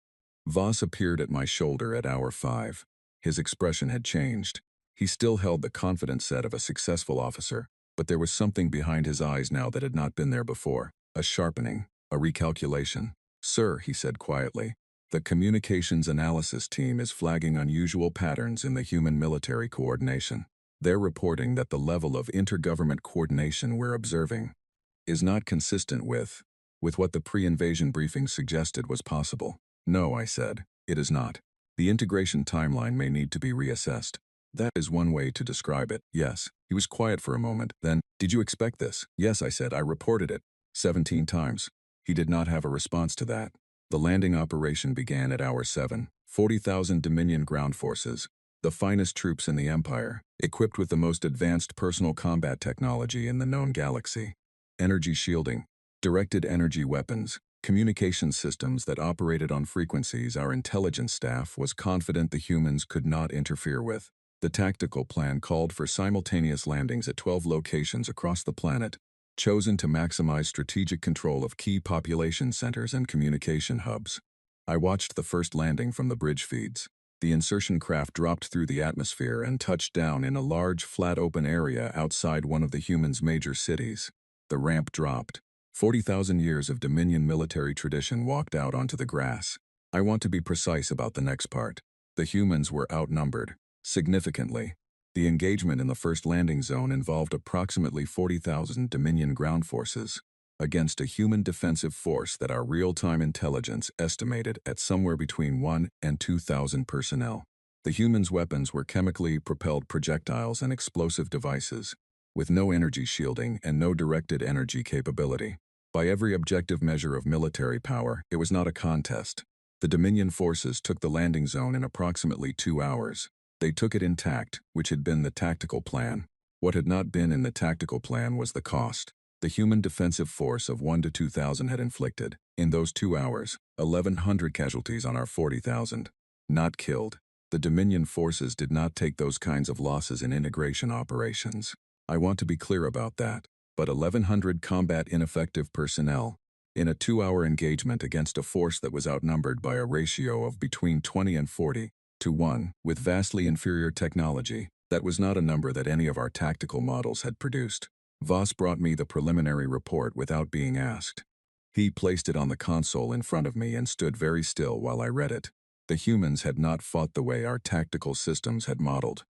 Voss appeared at my shoulder at hour 5. His expression had changed. He still held the confident set of a successful officer, but there was something behind his eyes now that had not been there before, a sharpening, a recalculation. "Sir," he said quietly, "the communications analysis team is flagging unusual patterns in the human military coordination. They're reporting that the level of intergovernment coordination we're observing is not consistent with what the pre-invasion briefing suggested was possible." "No," I said, "it is not. The integration timeline may need to be reassessed." "That is one way to describe it, yes." He was quiet for a moment, then, "Did you expect this?" "Yes," I said, "I reported it 17 times. He did not have a response to that. The landing operation began at hour 7. 40,000 Dominion ground forces, the finest troops in the Empire, equipped with the most advanced personal combat technology in the known galaxy. Energy shielding, directed energy weapons, communication systems that operated on frequencies our intelligence staff was confident the humans could not interfere with. The tactical plan called for simultaneous landings at 12 locations across the planet, chosen to maximize strategic control of key population centers and communication hubs. I watched the first landing from the bridge feeds. The insertion craft dropped through the atmosphere and touched down in a large, flat open area outside one of the humans' major cities. The ramp dropped. 40,000 years of Dominion military tradition walked out onto the grass. I want to be precise about the next part. The humans were outnumbered, significantly. The engagement in the first landing zone involved approximately 40,000 Dominion ground forces against a human defensive force that our real-time intelligence estimated at somewhere between 1 and 2,000 personnel. The humans' weapons were chemically propelled projectiles and explosive devices, with no energy shielding and no directed energy capability. By every objective measure of military power, it was not a contest. The Dominion forces took the landing zone in approximately 2 hours. They took it intact, which had been the tactical plan. What had not been in the tactical plan was the cost. The human defensive force of 1 to 2,000 had inflicted, in those 2 hours, 1,100 casualties on our 40,000. Not killed. The Dominion forces did not take those kinds of losses in integration operations. I want to be clear about that. But 1,100 combat ineffective personnel, in a 2-hour engagement against a force that was outnumbered by a ratio of between 20 and 40 to 1, with vastly inferior technology, that was not a number that any of our tactical models had produced. Voss brought me the preliminary report without being asked. He placed it on the console in front of me and stood very still while I read it. The humans had not fought the way our tactical systems had modeled.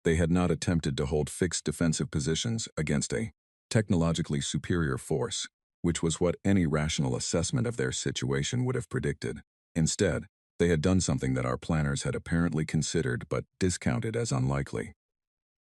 They had not attempted to hold fixed defensive positions against a technologically superior force, which was what any rational assessment of their situation would have predicted. Instead, they had done something that our planners had apparently considered but discounted as unlikely.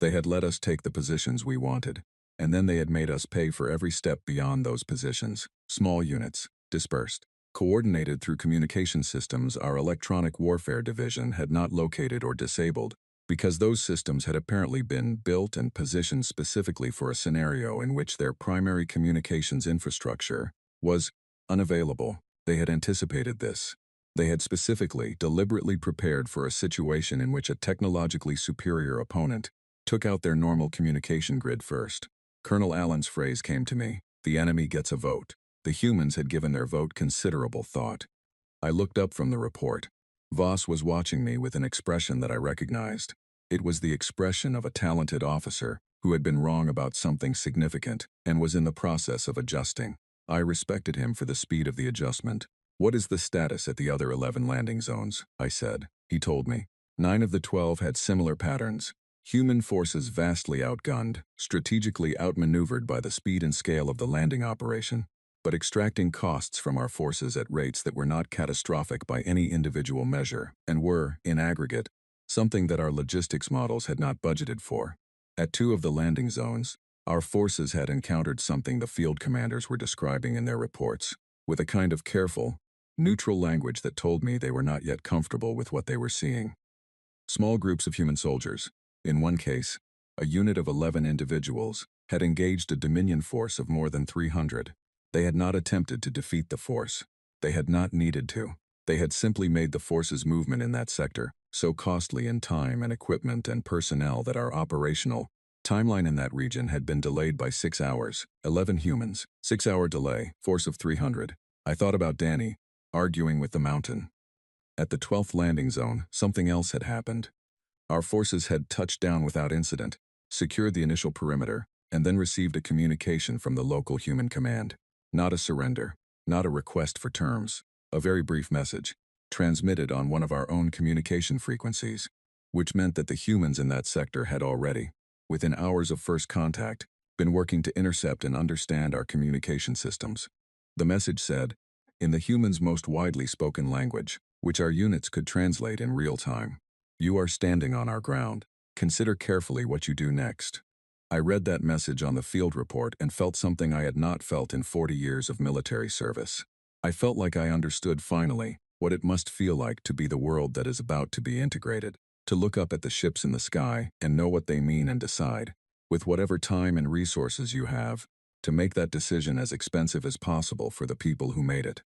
They had let us take the positions we wanted, and then they had made us pay for every step beyond those positions. Small units, dispersed, coordinated through communication systems our electronic warfare division had not located or disabled, because those systems had apparently been built and positioned specifically for a scenario in which their primary communications infrastructure was unavailable. They had anticipated this. They had specifically, deliberately prepared for a situation in which a technologically superior opponent took out their normal communication grid first. Colonel Allen's phrase came to me, "The enemy gets a vote." The humans had given their vote considerable thought. I looked up from the report. Voss was watching me with an expression that I recognized. It was the expression of a talented officer who had been wrong about something significant and was in the process of adjusting. I respected him for the speed of the adjustment. "What is the status at the other 11 landing zones?" I said. He told me. 9 of the 12 had similar patterns. Human forces vastly outgunned, strategically outmaneuvered by the speed and scale of the landing operation, but extracting costs from our forces at rates that were not catastrophic by any individual measure and were, in aggregate, something that our logistics models had not budgeted for. At 2 of the landing zones, our forces had encountered something the field commanders were describing in their reports, with a kind of careful, neutral language that told me they were not yet comfortable with what they were seeing. Small groups of human soldiers. In one case, a unit of 11 individuals had engaged a Dominion force of more than 300. They had not attempted to defeat the force. They had not needed to. They had simply made the force's movement in that sector so costly in time and equipment and personnel that our operational timeline in that region had been delayed by 6 hours. 11 humans, 6-hour delay, force of 300. I thought about Danny, arguing with the mountain. At the 12th landing zone, something else had happened. Our forces had touched down without incident, secured the initial perimeter, and then received a communication from the local human command. Not a surrender, not a request for terms, a very brief message, transmitted on one of our own communication frequencies, which meant that the humans in that sector had already, within hours of first contact, been working to intercept and understand our communication systems. The message said, in the humans' most widely spoken language, which our units could translate in real time, "You are standing on our ground. Consider carefully what you do next." I read that message on the field report and felt something I had not felt in 40 years of military service. I felt like I understood finally what it must feel like to be the world that is about to be integrated, to look up at the ships in the sky and know what they mean and decide, with whatever time and resources you have, to make that decision as expensive as possible for the people who made it.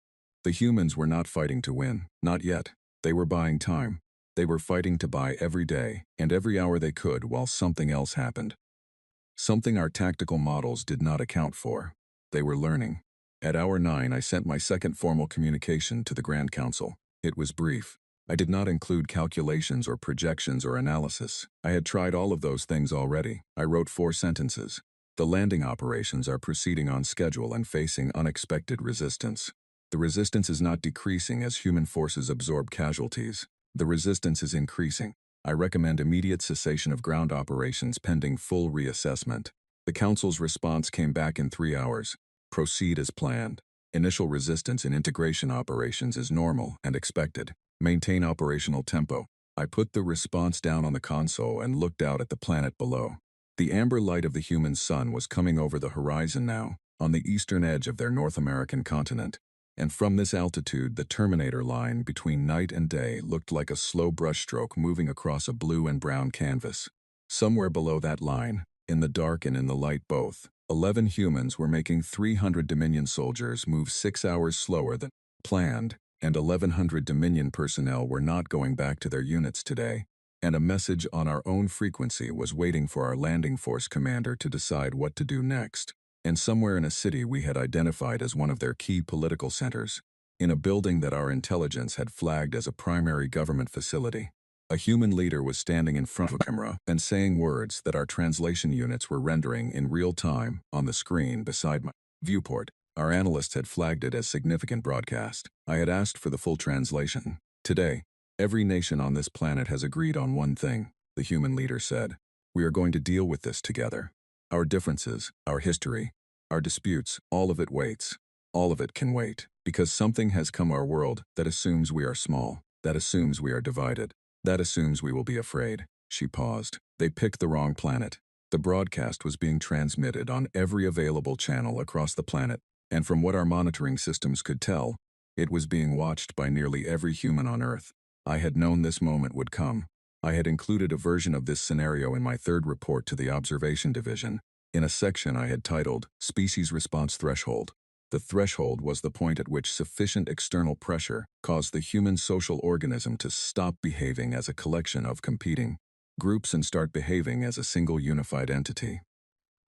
The humans were not fighting to win, not yet. They were buying time. They were fighting to buy every day and every hour they could while something else happened. Something our tactical models did not account for. They were learning. At hour 9, I sent my second formal communication to the Grand Council. It was brief. I did not include calculations or projections or analysis. I had tried all of those things already. I wrote 4 sentences. The landing operations are proceeding on schedule and facing unexpected resistance. The resistance is not decreasing as human forces absorb casualties. The resistance is increasing. I recommend immediate cessation of ground operations pending full reassessment. The Council's response came back in 3 hours. Proceed as planned. Initial resistance in integration operations is normal and expected. Maintain operational tempo. I put the response down on the console and looked out at the planet below. The amber light of the human sun was coming over the horizon now, on the eastern edge of their North American continent. And from this altitude, the Terminator line between night and day looked like a slow brushstroke moving across a blue and brown canvas. Somewhere below that line, in the dark and in the light both, 11 humans were making 300 Dominion soldiers move 6 hours slower than planned, and 1,100 Dominion personnel were not going back to their units today, and a message on our own frequency was waiting for our landing force commander to decide what to do next. And somewhere in a city we had identified as one of their key political centers, in a building that our intelligence had flagged as a primary government facility, a human leader was standing in front of a camera and saying words that our translation units were rendering in real time on the screen beside my viewport. Our analysts had flagged it as significant broadcast. I had asked for the full translation. Today, every nation on this planet has agreed on one thing, the human leader said. We are going to deal with this together. Our differences, our history, our disputes, all of it waits. All of it can wait, because something has come our world that assumes we are small, that assumes we are divided, that assumes we will be afraid. She paused. They picked the wrong planet. The broadcast was being transmitted on every available channel across the planet, and from what our monitoring systems could tell, it was being watched by nearly every human on Earth. I had known this moment would come. I had included a version of this scenario in my third report to the Observation Division, in a section I had titled Species Response Threshold. The threshold was the point at which sufficient external pressure caused the human social organism to stop behaving as a collection of competing groups and start behaving as a single unified entity.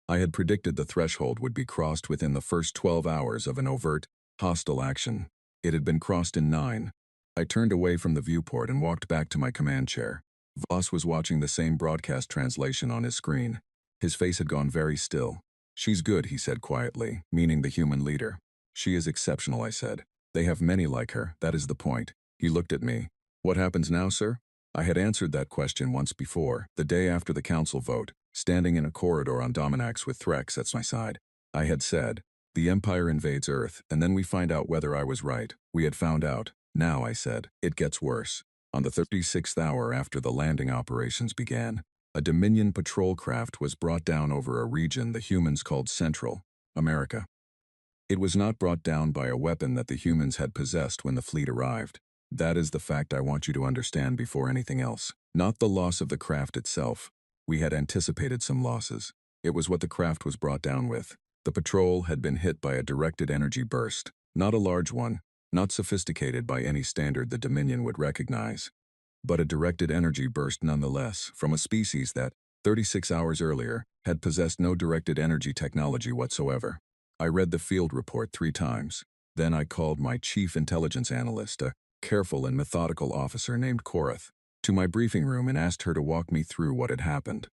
I had predicted the threshold would be crossed within the first 12 hours of an overt, hostile action. It had been crossed in 9. I turned away from the viewport and walked back to my command chair. Voss was watching the same broadcast translation on his screen. His face had gone very still. She's good, he said quietly, meaning the human leader. She is exceptional, I said. They have many like her, that is the point. He looked at me. What happens now, sir? I had answered that question once before, the day after the council vote, standing in a corridor on Dominax with Threx at my side. I had said, the Empire invades Earth, and then we find out whether I was right. We had found out. Now, I said, it gets worse. On the 36th hour after the landing operations began, a Dominion patrol craft was brought down over a region the humans called Central America. It was not brought down by a weapon that the humans had possessed when the fleet arrived. That is the fact I want you to understand before anything else. Not the loss of the craft itself. We had anticipated some losses. It was what the craft was brought down with. The patrol had been hit by a directed energy burst. Not a large one, not sophisticated by any standard the Dominion would recognize, but a directed energy burst nonetheless from a species that, 36 hours earlier, had possessed no directed energy technology whatsoever. I read the field report 3 times. Then I called my chief intelligence analyst, a careful and methodical officer named Korath, to my briefing room and asked her to walk me through what had happened.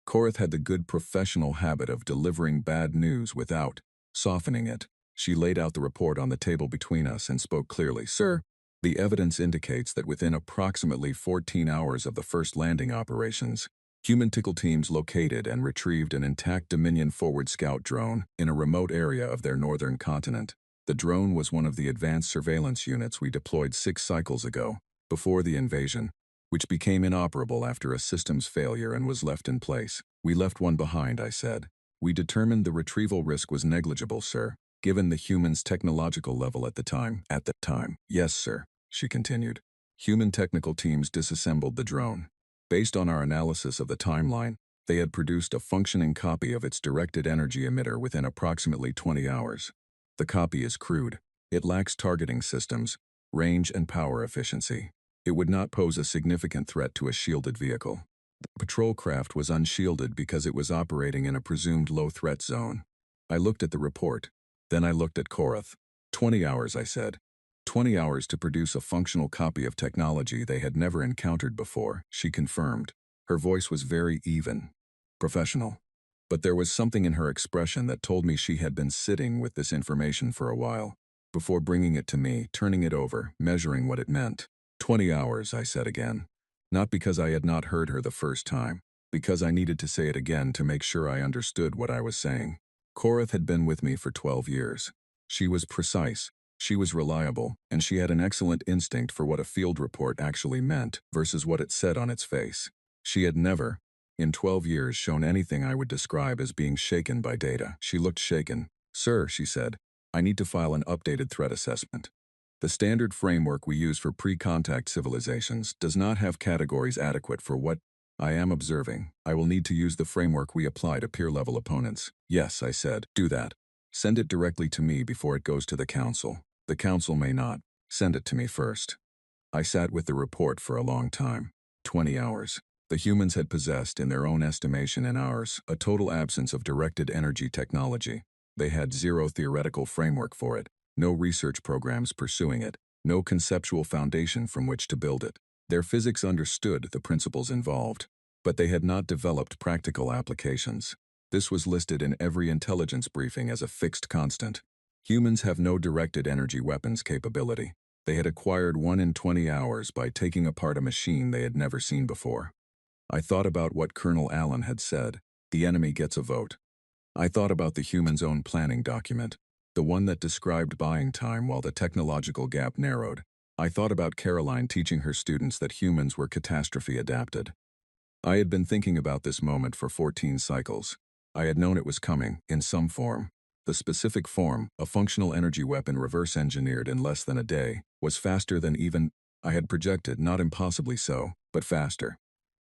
Korath had the good professional habit of delivering bad news without softening it. She laid out the report on the table between us and spoke clearly. Sir, the evidence indicates that within approximately 14 hours of the first landing operations, human tickle teams located and retrieved an intact Dominion forward scout drone in a remote area of their northern continent. The drone was one of the advanced surveillance units we deployed 6 cycles ago, before the invasion, which became inoperable after a systems failure and was left in place. We left one behind, I said. We determined the retrieval risk was negligible, sir, given the humans' technological level at the time. At the time. Yes, sir, she continued. Human technical teams disassembled the drone. Based on our analysis of the timeline, they had produced a functioning copy of its directed energy emitter within approximately 20 hours. The copy is crude. It lacks targeting systems, range and power efficiency. It would not pose a significant threat to a shielded vehicle. The patrol craft was unshielded because it was operating in a presumed low-threat zone. I looked at the report. Then I looked at Korath. 20 hours, I said. 20 hours to produce a functional copy of technology they had never encountered before, she confirmed. Her voice was very even, professional. But there was something in her expression that told me she had been sitting with this information for a while, before bringing it to me, turning it over, measuring what it meant. 20 hours, I said again. Not because I had not heard her the first time, because I needed to say it again to make sure I understood what I was saying. Korath had been with me for 12 years. She was precise, she was reliable, and she had an excellent instinct for what a field report actually meant versus what it said on its face. She had never, in 12 years, shown anything I would describe as being shaken by data. She looked shaken. "Sir," she said, "I need to file an updated threat assessment. The standard framework we use for pre-contact civilizations does not have categories adequate for what I am observing. I will need to use the framework we apply to peer-level opponents." "Yes," I said, "do that. Send it directly to me before it goes to the council. The council may not. Send it to me first." I sat with the report for a long time. 20 hours. The humans had possessed, in their own estimation and ours, a total absence of directed energy technology. They had zero theoretical framework for it, no research programs pursuing it, no conceptual foundation from which to build it. Their physics understood the principles involved, but they had not developed practical applications. This was listed in every intelligence briefing as a fixed constant. Humans have no directed energy weapons capability. They had acquired one in 20 hours by taking apart a machine they had never seen before. I thought about what Colonel Allen had said: the enemy gets a vote. I thought about the humans' own planning document, the one that described buying time while the technological gap narrowed. I thought about Caroline teaching her students that humans were catastrophe adapted. I had been thinking about this moment for 14 cycles. I had known it was coming, in some form. The specific form, a functional energy weapon reverse-engineered in less than a day, was faster than even I had projected, not impossibly so, but faster.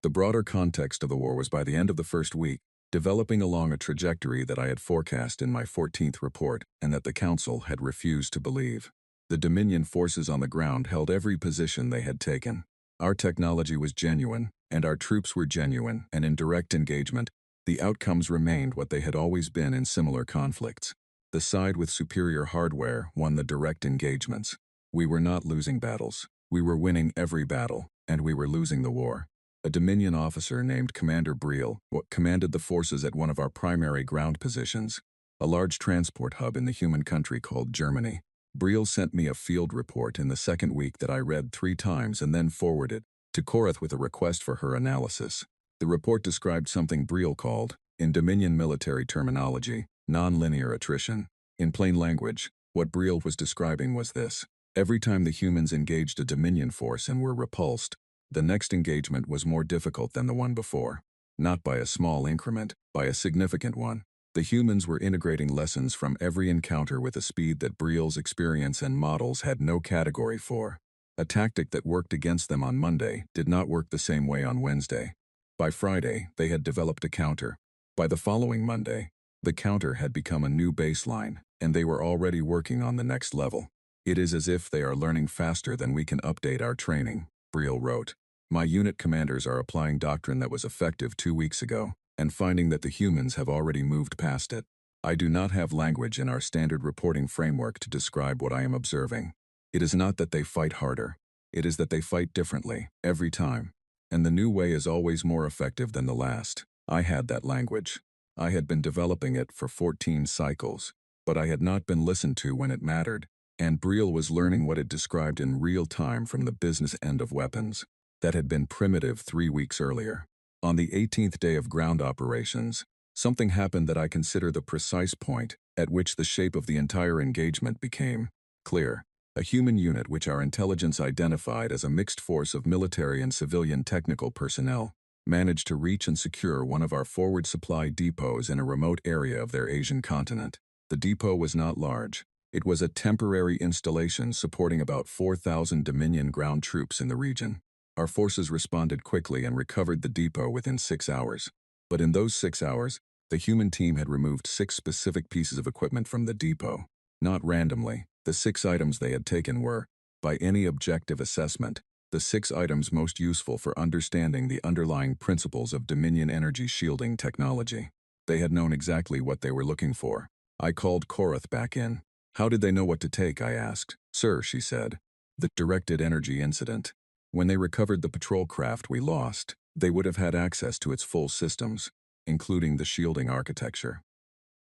The broader context of the war was, by the end of the first week, developing along a trajectory that I had forecast in my 14th report and that the Council had refused to believe. The Dominion forces on the ground held every position they had taken. Our technology was genuine, and our troops were genuine, and in direct engagement, the outcomes remained what they had always been in similar conflicts. The side with superior hardware won the direct engagements. We were not losing battles. We were winning every battle, and we were losing the war. A Dominion officer named Commander Briel commanded the forces at one of our primary ground positions, a large transport hub in the human country called Germany. Briel sent me a field report in the second week that I read 3 times and then forwarded to Korath with a request for her analysis. The report described something Briel called, in Dominion military terminology, non-linear attrition. In plain language, what Briel was describing was this: every time the humans engaged a Dominion force and were repulsed, the next engagement was more difficult than the one before. Not by a small increment, by a significant one. The humans were integrating lessons from every encounter with a speed that Briel's experience and models had no category for. A tactic that worked against them on Monday did not work the same way on Wednesday. By Friday, they had developed a counter. By the following Monday, the counter had become a new baseline, and they were already working on the next level. "It is as if they are learning faster than we can update our training," Briel wrote. "My unit commanders are applying doctrine that was effective 2 weeks ago, and finding that the humans have already moved past it. I do not have language in our standard reporting framework to describe what I am observing. It is not that they fight harder. It is that they fight differently, every time. And the new way is always more effective than the last." I had that language. I had been developing it for 14 cycles, but I had not been listened to when it mattered, and Briel was learning what it described in real time from the business end of weapons. That had been primitive 3 weeks earlier. On the 18th day of ground operations, something happened that I consider the precise point at which the shape of the entire engagement became clear. A human unit which our intelligence identified as a mixed force of military and civilian technical personnel managed to reach and secure one of our forward supply depots in a remote area of their Asian continent. The depot was not large. It was a temporary installation supporting about 4,000 Dominion ground troops in the region. Our forces responded quickly and recovered the depot within 6 hours. But in those 6 hours, the human team had removed 6 specific pieces of equipment from the depot. Not randomly, the 6 items they had taken were, by any objective assessment, the 6 items most useful for understanding the underlying principles of Dominion energy shielding technology. They had known exactly what they were looking for. I called Korath back in. "How did they know what to take?" I asked. "Sir," she said, "the directed energy incident. When they recovered the patrol craft we lost, they would have had access to its full systems, including the shielding architecture.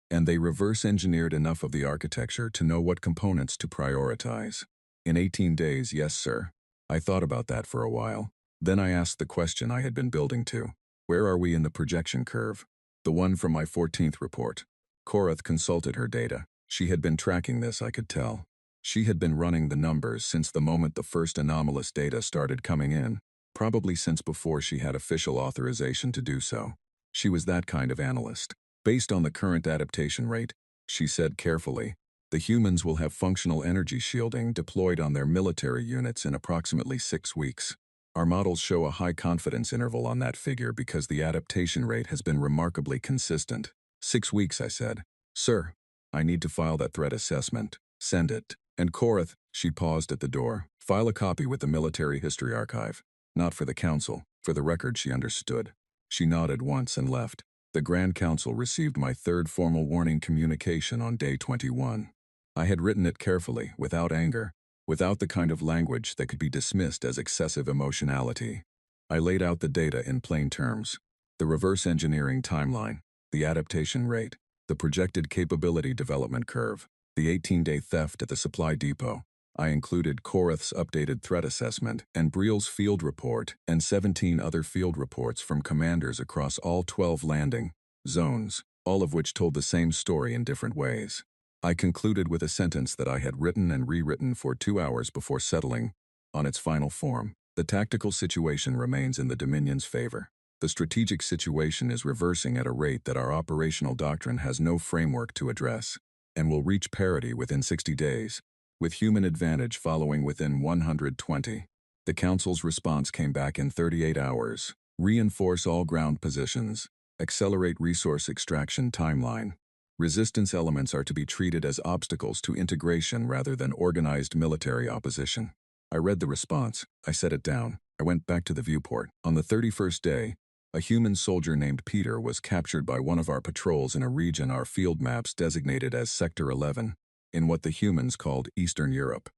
And they reverse-engineered enough of the architecture to know what components to prioritize. In 18 days, yes, sir. I thought about that for a while. Then I asked the question I had been building to. Where are we in the projection curve? The one from my 14th report. Korath consulted her data. She had been tracking this, I could tell. She had been running the numbers since the moment the first anomalous data started coming in, probably since before she had official authorization to do so. She was that kind of analyst. Based on the current adaptation rate, she said carefully, the humans will have functional energy shielding deployed on their military units in approximately 6 weeks. Our models show a high confidence interval on that figure because the adaptation rate has been remarkably consistent. 6 weeks, I said. Sir, I need to file that threat assessment. Send it. And Korath, she paused at the door. File a copy with the Military History Archive. Not for the Council. For the record, she understood. She nodded once and left. The Grand Council received my third formal warning communication on day 21. I had written it carefully, without anger, without the kind of language that could be dismissed as excessive emotionality. I laid out the data in plain terms. The reverse engineering timeline, the adaptation rate, the projected capability development curve, the 18-day theft at the supply depot. I included Korath's updated threat assessment and Briel's field report and 17 other field reports from commanders across all 12 landing zones, all of which told the same story in different ways. I concluded with a sentence that I had written and rewritten for 2 hours before settling on its final form. The tactical situation remains in the Dominion's favor. The strategic situation is reversing at a rate that our operational doctrine has no framework to address, and will reach parity within 60 days, with human advantage following within 120. The Council's response came back in 38 hours. Reinforce all ground positions. Accelerate resource extraction timeline. Resistance elements are to be treated as obstacles to integration rather than organized military opposition. I read the response. I set it down. I went back to the viewport. On the 31st day, a human soldier named Peter was captured by one of our patrols in a region our field maps designated as Sector 11, in what the humans called Eastern Europe.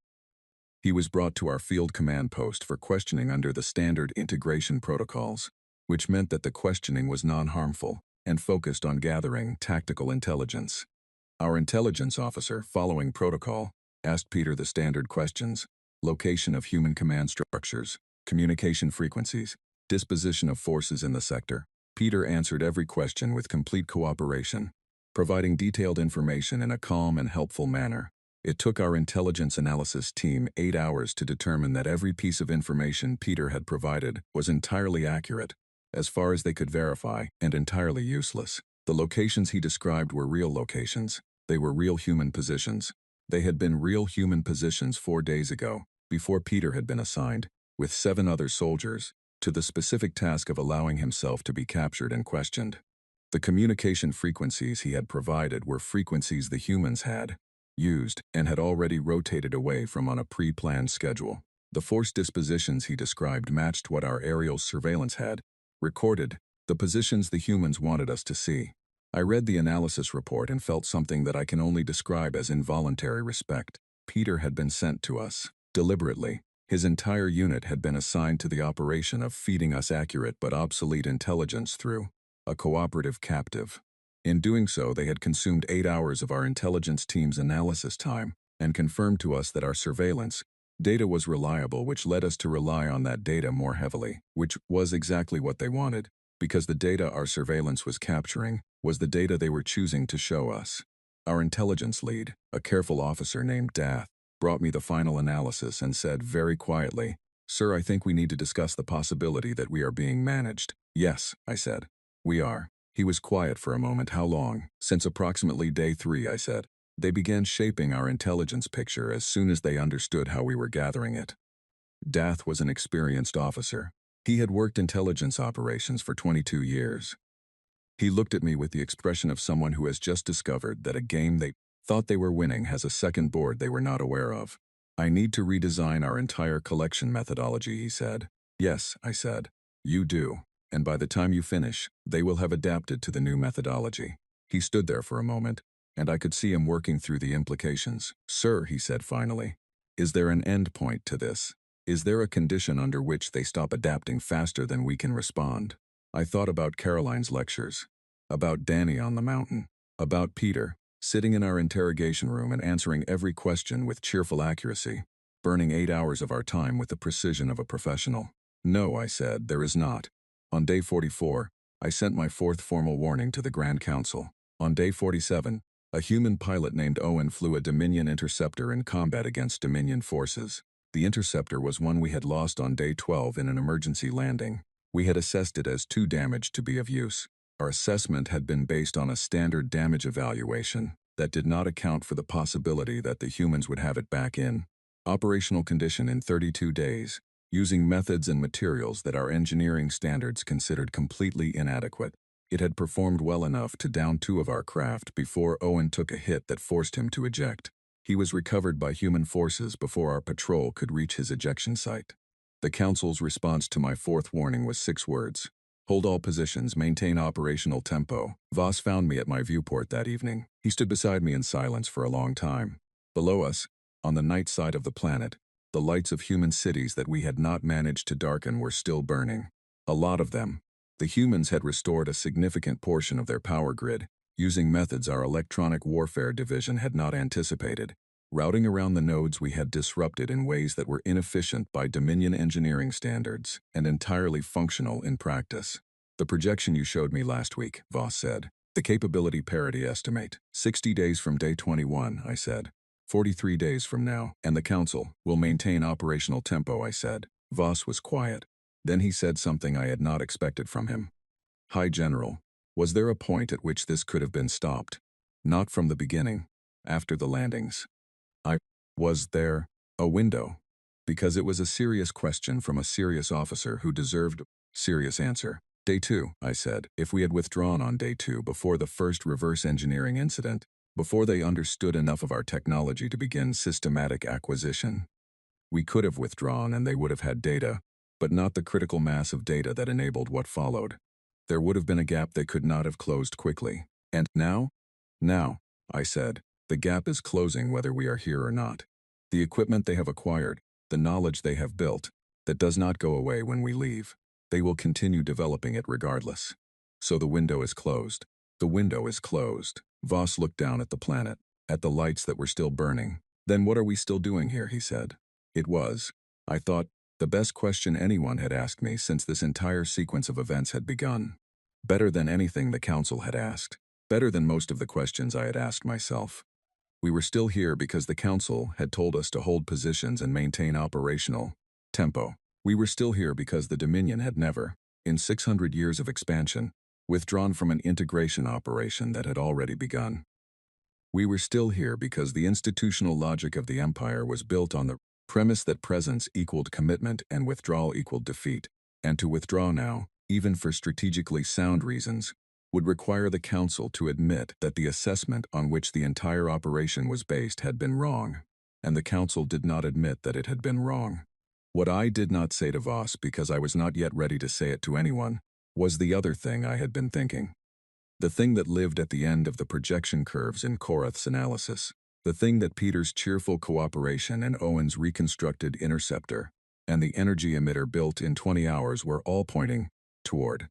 He was brought to our field command post for questioning under the standard integration protocols, which meant that the questioning was non-harmful and focused on gathering tactical intelligence. Our intelligence officer, following protocol, asked Peter the standard questions: location of human command structures, communication frequencies, disposition of forces in the sector. Peter answered every question with complete cooperation, providing detailed information in a calm and helpful manner. It took our intelligence analysis team 8 hours to determine that every piece of information Peter had provided was entirely accurate, as far as they could verify, and entirely useless. The locations he described were real locations. They were real human positions. They had been real human positions 4 days ago, before Peter had been assigned, with 7 other soldiers, to the specific task of allowing himself to be captured and questioned. The communication frequencies he had provided were frequencies the humans had used and had already rotated away from on a pre-planned schedule. The force dispositions he described matched what our aerial surveillance had recorded, the positions the humans wanted us to see. I read the analysis report and felt something that I can only describe as involuntary respect. Peter had been sent to us, deliberately. His entire unit had been assigned to the operation of feeding us accurate but obsolete intelligence through a cooperative captive. In doing so, they had consumed 8 hours of our intelligence team's analysis time and confirmed to us that our surveillance data was reliable, which led us to rely on that data more heavily, which was exactly what they wanted, because the data our surveillance was capturing was the data they were choosing to show us. Our intelligence lead, a careful officer named Dath, brought me the final analysis and said very quietly, "Sir, I think we need to discuss the possibility that we are being managed." "Yes," I said. "We are." He was quiet for a moment. "How long?" "Since approximately day 3, I said. "They began shaping our intelligence picture as soon as they understood how we were gathering it." Dath was an experienced officer. He had worked intelligence operations for 22 years. He looked at me with the expression of someone who has just discovered that a game they thought they were winning has a second board they were not aware of. "I need to redesign our entire collection methodology," he said. "Yes," I said. "You do. And by the time you finish, they will have adapted to the new methodology." He stood there for a moment, and I could see him working through the implications. "Sir," he said finally, "is there an end point to this? Is there a condition under which they stop adapting faster than we can respond?" I thought about Caroline's lectures, about Danny on the mountain, about Peter, sitting in our interrogation room and answering every question with cheerful accuracy. burning 8 hours of our time with the precision of a professional. No, I said, there is not. On day 44, I sent my fourth formal warning to the Grand Council. On day 47, a human pilot named Owen flew a Dominion interceptor in combat against Dominion forces. The interceptor was one we had lost on day 12 in an emergency landing. We had assessed it as too damaged to be of use. Our assessment had been based on a standard damage evaluation that did not account for the possibility that the humans would have it back in operational condition in 32 days, using methods and materials that our engineering standards considered completely inadequate. It had performed well enough to down 2 of our craft before Owen took a hit that forced him to eject. He was recovered by human forces before our patrol could reach his ejection site. The Council's response to my fourth warning was 6 words. Hold all positions, maintain operational tempo. Voss found me at my viewport that evening. He stood beside me in silence for a long time. Below us, on the night side of the planet, the lights of human cities that we had not managed to darken were still burning. A lot of them. The humans had restored a significant portion of their power grid, using methods our electronic warfare division had not anticipated, routing around the nodes we had disrupted in ways that were inefficient by Dominion engineering standards and entirely functional in practice. The projection you showed me last week, Voss said. The capability parity estimate. 60 days from day 21, I said. 43 days from now, and the Council will maintain operational tempo, I said. Voss was quiet. Then he said something I had not expected from him. High General, was there a point at which this could have been stopped? Not from the beginning, after the landings. Was there a window? Because it was a serious question from a serious officer who deserved a serious answer. Day 2, I said, if we had withdrawn on day 2 before the first reverse engineering incident, before they understood enough of our technology to begin systematic acquisition, we could have withdrawn and they would have had data, but not the critical mass of data that enabled what followed. There would have been a gap they could not have closed quickly. And now? Now, I said, the gap is closing whether we are here or not. The equipment they have acquired, the knowledge they have built, that does not go away when we leave. They will continue developing it regardless. So the window is closed. The window is closed. Voss looked down at the planet, at the lights that were still burning. Then what are we still doing here, he said. It was, I thought, the best question anyone had asked me since this entire sequence of events had begun. Better than anything the Council had asked. Better than most of the questions I had asked myself. We were still here because the Council had told us to hold positions and maintain operational tempo. We were still here because the Dominion had never, in 600 years of expansion, withdrawn from an integration operation that had already begun. We were still here because the institutional logic of the Empire was built on the premise that presence equaled commitment and withdrawal equaled defeat, and to withdraw now, even for strategically sound reasons, would require the Council to admit that the assessment on which the entire operation was based had been wrong, and the Council did not admit that it had been wrong. What I did not say to Voss because I was not yet ready to say it to anyone was the other thing I had been thinking. The thing that lived at the end of the projection curves in Korath's analysis. The thing that Peter's cheerful cooperation and Owen's reconstructed interceptor and the energy emitter built in 20 hours were all pointing toward.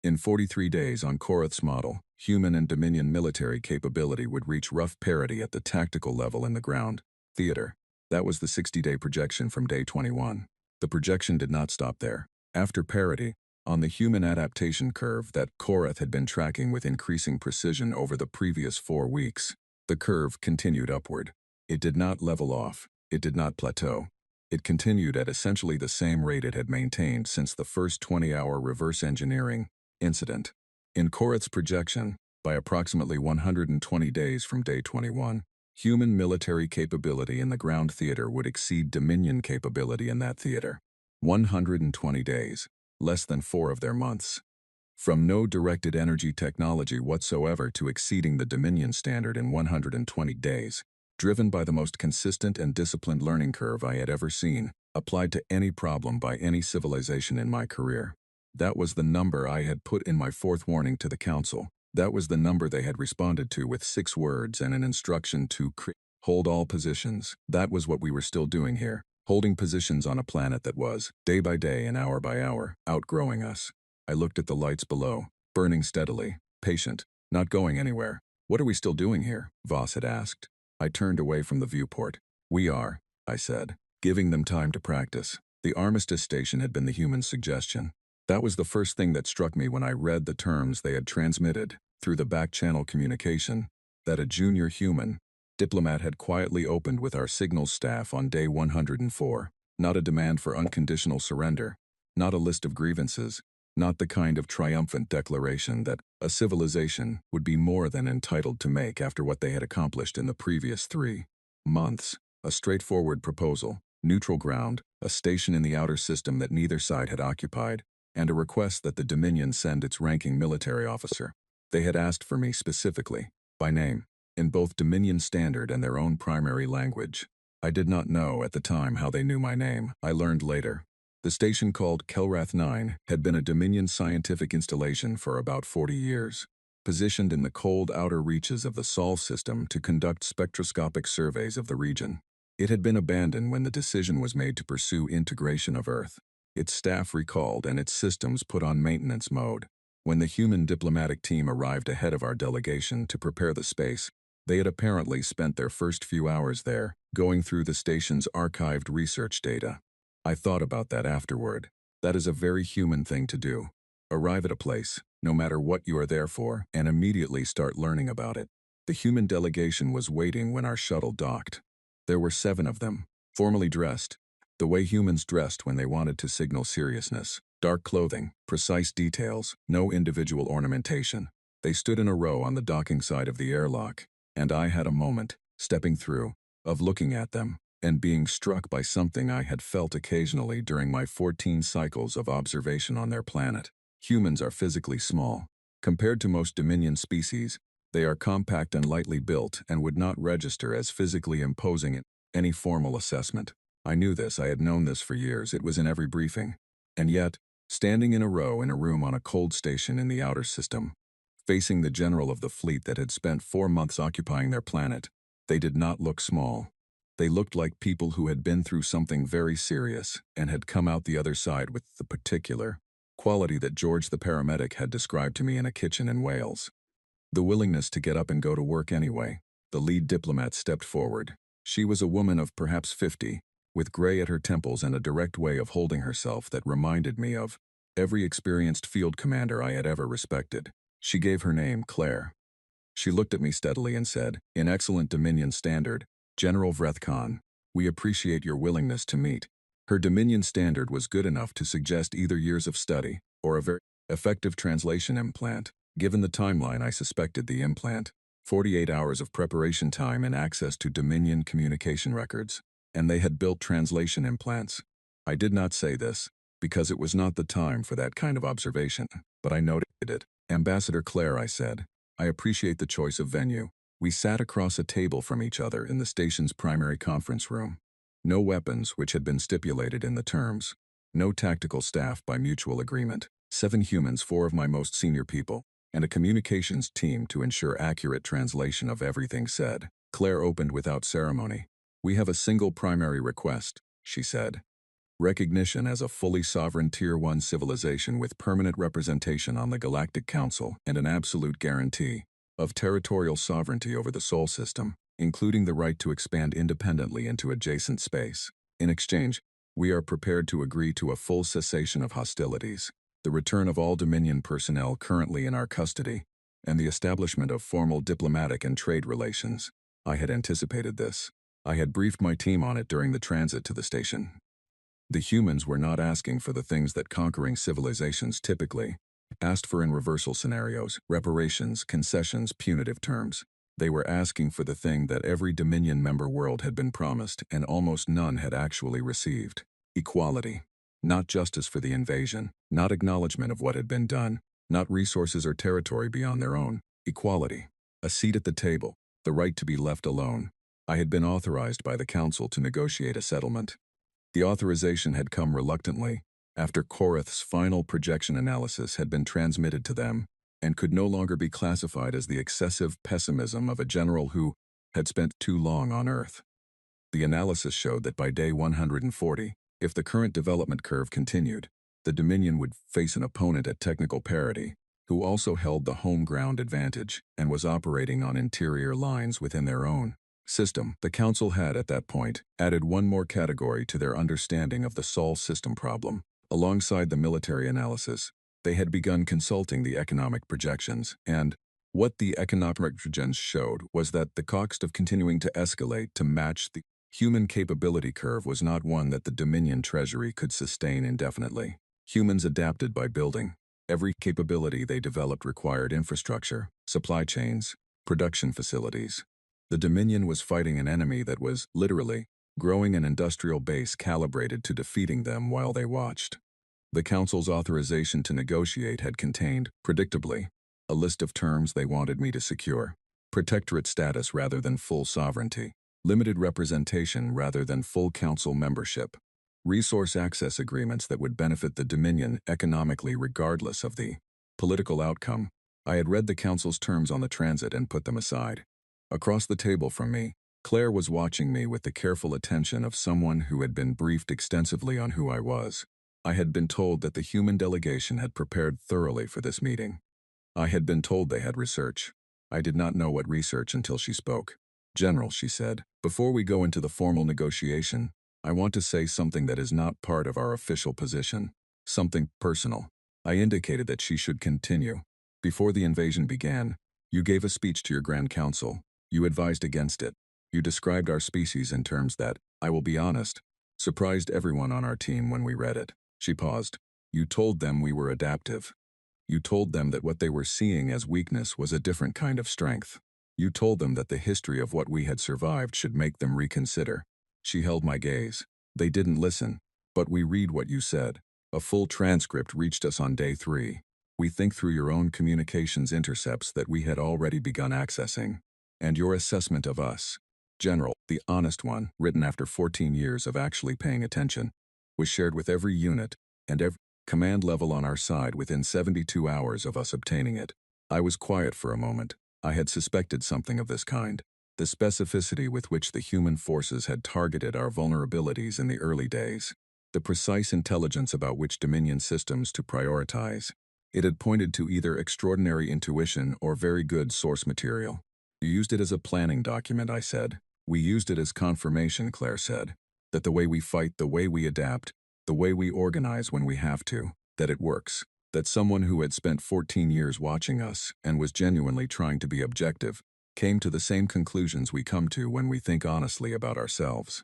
In 43 days on Korath's model, human and Dominion military capability would reach rough parity at the tactical level in the ground theater. That was the 60-day projection from day 21. The projection did not stop there. After parity, on the human adaptation curve that Korath had been tracking with increasing precision over the previous 4 weeks, the curve continued upward. It did not level off. It did not plateau. It continued at essentially the same rate it had maintained since the first 20-hour reverse engineering incident. In Korath's projection, by approximately 120 days from day 21, human military capability in the ground theater would exceed Dominion capability in that theater. 120 days, less than 4 of their months. From no directed energy technology whatsoever to exceeding the Dominion standard in 120 days, driven by the most consistent and disciplined learning curve I had ever seen, applied to any problem by any civilization in my career. That was the number I had put in my fourth warning to the Council. That was the number they had responded to with 6 words and an instruction to hold all positions. That was what we were still doing here, holding positions on a planet that was, day by day and hour by hour, outgrowing us. I looked at the lights below, burning steadily, patient, not going anywhere. What are we still doing here? Voss had asked. I turned away from the viewport. We are, I said. giving them time to practice. The armistice station had been the human's suggestion. That was the first thing that struck me when I read the terms they had transmitted, through the back-channel communication, that a junior human diplomat had quietly opened with our signals staff on day 104. Not a demand for unconditional surrender, not a list of grievances, not the kind of triumphant declaration that a civilization would be more than entitled to make after what they had accomplished in the previous 3 months. A straightforward proposal, neutral ground, a station in the outer system that neither side had occupied, and a request that the Dominion send its ranking military officer. They had asked for me specifically, by name, in both Dominion Standard and their own primary language. I did not know at the time how they knew my name. I learned later. The station, called Kelrath 9, had been a Dominion scientific installation for about 40 years, positioned in the cold outer reaches of the Sol system to conduct spectroscopic surveys of the region. It had been abandoned when the decision was made to pursue integration of Earth. Its staff recalled and its systems put on maintenance mode. When the human diplomatic team arrived ahead of our delegation to prepare the space, they had apparently spent their first few hours there, going through the station's archived research data. I thought about that afterward. That is a very human thing to do. Arrive at a place, no matter what you are there for, and immediately start learning about it. The human delegation was waiting when our shuttle docked. There were 7 of them, formally dressed, the way humans dressed when they wanted to signal seriousness. Dark clothing, precise details, no individual ornamentation. They stood in a row on the docking side of the airlock, and I had a moment, stepping through, of looking at them and being struck by something I had felt occasionally during my 14 cycles of observation on their planet. Humans are physically small. Compared to most Dominion species, they are compact and lightly built and would not register as physically imposing in any formal assessment. I knew this, I had known this for years, it was in every briefing. And yet, standing in a row in a room on a cold station in the outer system, facing the general of the fleet that had spent 4 months occupying their planet, they did not look small. They looked like people who had been through something very serious and had come out the other side with the particular quality that George the paramedic had described to me in a kitchen in Wales. The willingness to get up and go to work anyway. The lead diplomat stepped forward. She was a woman of perhaps 50, with gray at her temples and a direct way of holding herself that reminded me of every experienced field commander I had ever respected. She gave her name, Claire. She looked at me steadily and said, in excellent Dominion standard, General Vrethkon, we appreciate your willingness to meet. Her Dominion standard was good enough to suggest either years of study or a very effective translation implant. Given the timeline, I suspected the implant, 48 hours of preparation time and access to Dominion communication records, and they had built translation implants. I did not say this, because it was not the time for that kind of observation, but I noted it. Ambassador Claire, I said, I appreciate the choice of venue. We sat across a table from each other in the station's primary conference room. No weapons, which had been stipulated in the terms. No tactical staff by mutual agreement. 7 humans, 4 of my most senior people, and a communications team to ensure accurate translation of everything said. Claire opened without ceremony. We have a single primary request, she said. Recognition as a fully sovereign Tier 1 civilization with permanent representation on the Galactic Council and an absolute guarantee of territorial sovereignty over the Sol system, including the right to expand independently into adjacent space. In exchange, we are prepared to agree to a full cessation of hostilities, the return of all Dominion personnel currently in our custody, and the establishment of formal diplomatic and trade relations. I had anticipated this. I had briefed my team on it during the transit to the station. The humans were not asking for the things that conquering civilizations typically asked for in reversal scenarios, reparations, concessions, punitive terms. They were asking for the thing that every Dominion member world had been promised and almost none had actually received: equality. Not justice for the invasion, not acknowledgement of what had been done, not resources or territory beyond their own. Equality. A seat at the table, the right to be left alone. I had been authorized by the Council to negotiate a settlement. The authorization had come reluctantly, after Korath's final projection analysis had been transmitted to them, and could no longer be classified as the excessive pessimism of a general who had spent too long on Earth. The analysis showed that by day 140, if the current development curve continued, the Dominion would face an opponent at technical parity, who also held the home ground advantage and was operating on interior lines within their own System. The council had, at that point, added one more category to their understanding of the Sol system problem. Alongside the military analysis, they had begun consulting the economic projections, and what the economic projections showed was that the cost of continuing to escalate to match the human capability curve was not one that the Dominion Treasury could sustain indefinitely. Humans adapted by building. Every capability they developed required infrastructure, supply chains, production facilities. The Dominion was fighting an enemy that was, literally, growing an industrial base calibrated to defeating them while they watched. The Council's authorization to negotiate had contained, predictably, a list of terms they wanted me to secure. Protectorate status rather than full sovereignty. Limited representation rather than full council membership. Resource access agreements that would benefit the Dominion economically regardless of the political outcome. I had read the council's terms on the transit and put them aside. Across the table from me, Claire was watching me with the careful attention of someone who had been briefed extensively on who I was. I had been told that the human delegation had prepared thoroughly for this meeting. I had been told they had research. I did not know what research until she spoke. General, she said, before we go into the formal negotiation, I want to say something that is not part of our official position. Something personal. I indicated that she should continue. Before the invasion began, you gave a speech to your Grand Council. You advised against it. You described our species in terms that, I will be honest, surprised everyone on our team when we read it. She paused. You told them we were adaptive. You told them that what they were seeing as weakness was a different kind of strength. You told them that the history of what we had survived should make them reconsider. She held my gaze. They didn't listen, but we read what you said. A full transcript reached us on day 3. We think through your own communications intercepts that we had already begun accessing. And your assessment of us, General, the honest one, written after 14 years of actually paying attention, was shared with every unit and every command level on our side within 72 hours of us obtaining it. I was quiet for a moment. I had suspected something of this kind. The specificity with which the human forces had targeted our vulnerabilities in the early days. The precise intelligence about which Dominion systems to prioritize. It had pointed to either extraordinary intuition or very good source material. You used it as a planning document, I said. We used it as confirmation, Claire said. That the way we fight, the way we adapt, the way we organize when we have to, that it works. That someone who had spent 14 years watching us and was genuinely trying to be objective came to the same conclusions we come to when we think honestly about ourselves.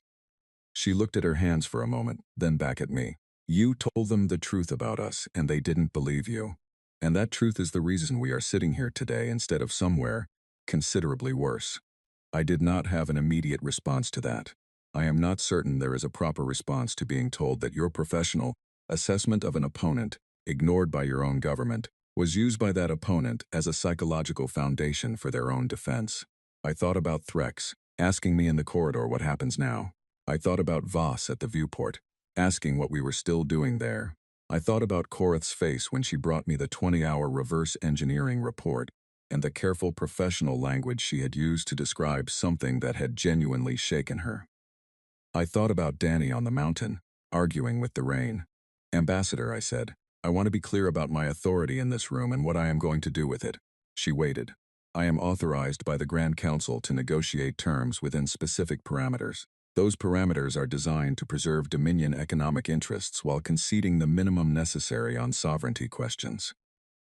She looked at her hands for a moment, then back at me. You told them the truth about us and they didn't believe you. And that truth is the reason we are sitting here today instead of somewhere considerably worse. I did not have an immediate response to that. I am not certain there is a proper response to being told that your professional assessment of an opponent, ignored by your own government, was used by that opponent as a psychological foundation for their own defense. I thought about Threx, asking me in the corridor what happens now. I thought about Voss at the viewport, asking what we were still doing there. I thought about Korath's face when she brought me the 20-hour reverse engineering report, and the careful professional language she had used to describe something that had genuinely shaken her. I thought about Danny on the mountain, arguing with the rain. Ambassador, I said, I want to be clear about my authority in this room and what I am going to do with it. She waited. I am authorized by the Grand Council to negotiate terms within specific parameters. Those parameters are designed to preserve Dominion economic interests while conceding the minimum necessary on sovereignty questions.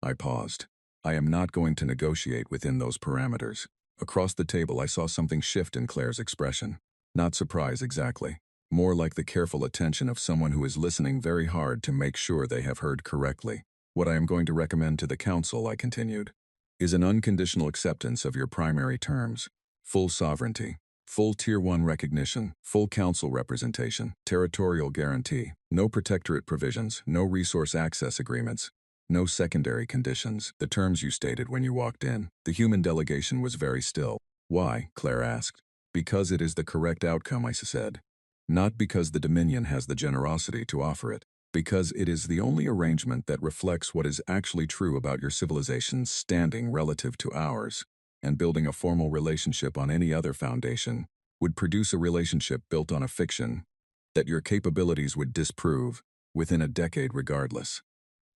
I paused. I am not going to negotiate within those parameters. Across the table I saw something shift in Claire's expression. Not surprise exactly. More like the careful attention of someone who is listening very hard to make sure they have heard correctly. What I am going to recommend to the Council, I continued, is an unconditional acceptance of your primary terms. Full sovereignty, full Tier 1 recognition, full Council representation, territorial guarantee, no protectorate provisions, no resource access agreements, no secondary conditions, the terms you stated when you walked in. The human delegation was very still. Why? Claire asked. Because it is the correct outcome, I said. Not because the Dominion has the generosity to offer it. Because it is the only arrangement that reflects what is actually true about your civilization's standing relative to ours, and building a formal relationship on any other foundation would produce a relationship built on a fiction that your capabilities would disprove within a decade regardless.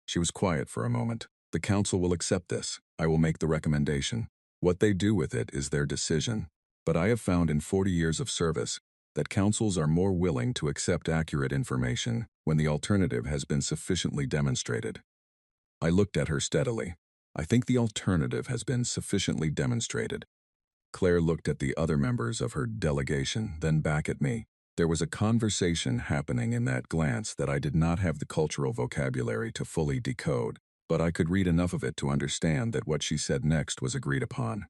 She was quiet for a moment. The Council will accept this. I will make the recommendation. What they do with it is their decision. But I have found in 40 years of service that councils are more willing to accept accurate information when the alternative has been sufficiently demonstrated. I looked at her steadily. I think the alternative has been sufficiently demonstrated. Claire looked at the other members of her delegation, then back at me. There was a conversation happening in that glance that I did not have the cultural vocabulary to fully decode, but I could read enough of it to understand that what she said next was agreed upon.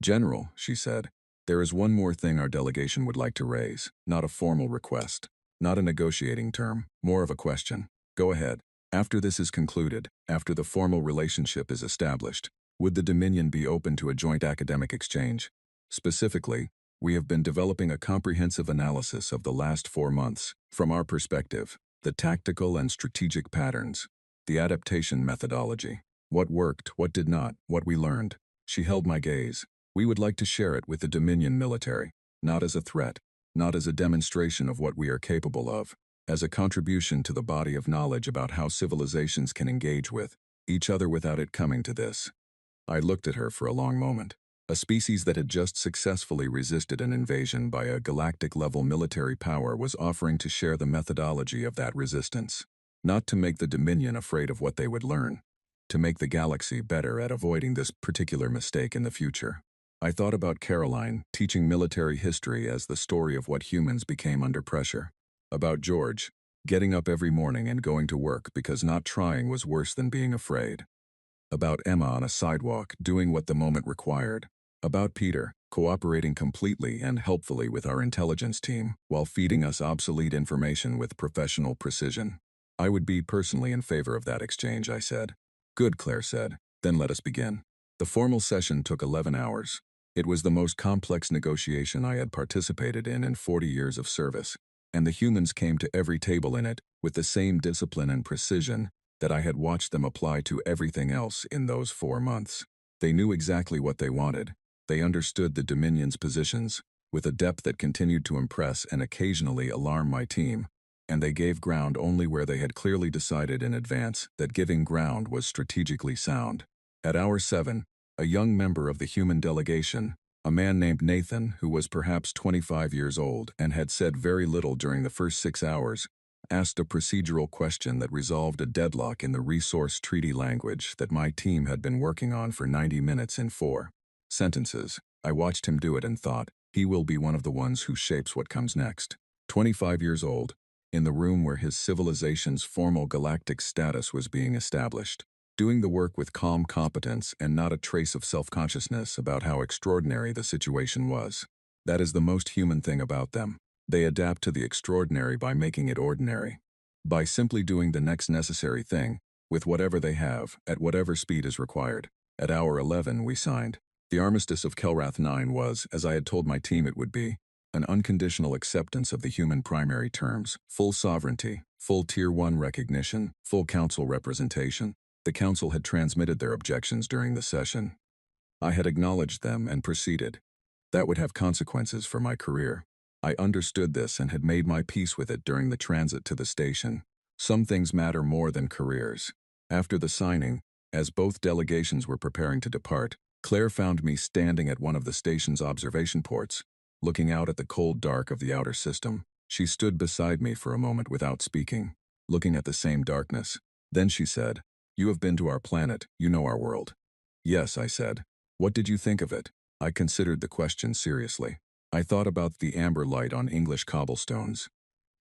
"General," she said, "there is one more thing our delegation would like to raise, not a formal request, not a negotiating term, more of a question. Go ahead. After this is concluded, after the formal relationship is established, would the Dominion be open to a joint academic exchange? Specifically, we have been developing a comprehensive analysis of the last 4 months, from our perspective, the tactical and strategic patterns, the adaptation methodology, what worked, what did not, what we learned." She held my gaze. "We would like to share it with the Dominion military, not as a threat, not as a demonstration of what we are capable of, as a contribution to the body of knowledge about how civilizations can engage with each other without it coming to this." I looked at her for a long moment. A species that had just successfully resisted an invasion by a galactic-level military power was offering to share the methodology of that resistance. Not to make the Dominion afraid of what they would learn, to make the galaxy better at avoiding this particular mistake in the future. I thought about Caroline teaching military history as the story of what humans became under pressure. About George getting up every morning and going to work because not trying was worse than being afraid. About Emma on a sidewalk doing what the moment required. About Peter cooperating completely and helpfully with our intelligence team while feeding us obsolete information with professional precision. I would be personally in favor of that exchange, I said. "Good," Claire said. "Then let us begin." The formal session took 11 hours. It was the most complex negotiation I had participated in 40 years of service, and the humans came to every table in it with the same discipline and precision that I had watched them apply to everything else in those 4 months. They knew exactly what they wanted. They understood the Dominion's positions with a depth that continued to impress and occasionally alarm my team, and they gave ground only where they had clearly decided in advance that giving ground was strategically sound. At hour 7, a young member of the human delegation, a man named Nathan who was perhaps 25 years old and had said very little during the first 6 hours, asked a procedural question that resolved a deadlock in the resource treaty language that my team had been working on for 90 minutes in 4 sentences. I watched him do it and thought, he will be one of the ones who shapes what comes next. 25 years old, in the room where his civilization's formal galactic status was being established, doing the work with calm competence and not a trace of self-consciousness about how extraordinary the situation was. That is the most human thing about them. They adapt to the extraordinary by making it ordinary. By simply doing the next necessary thing, with whatever they have, at whatever speed is required. At hour 11 we signed. The armistice of Kelrath 9 was, as I had told my team it would be, an unconditional acceptance of the human primary terms, full sovereignty, full Tier 1 recognition, full council representation. The council had transmitted their objections during the session. I had acknowledged them and proceeded. That would have consequences for my career. I understood this and had made my peace with it during the transit to the station. Some things matter more than careers. After the signing, as both delegations were preparing to depart, Claire found me standing at one of the station's observation ports, looking out at the cold dark of the outer system. She stood beside me for a moment without speaking, looking at the same darkness. Then she said, "You have been to our planet, you know our world." "Yes," I said. "What did you think of it?" I considered the question seriously. I thought about the amber light on English cobblestones,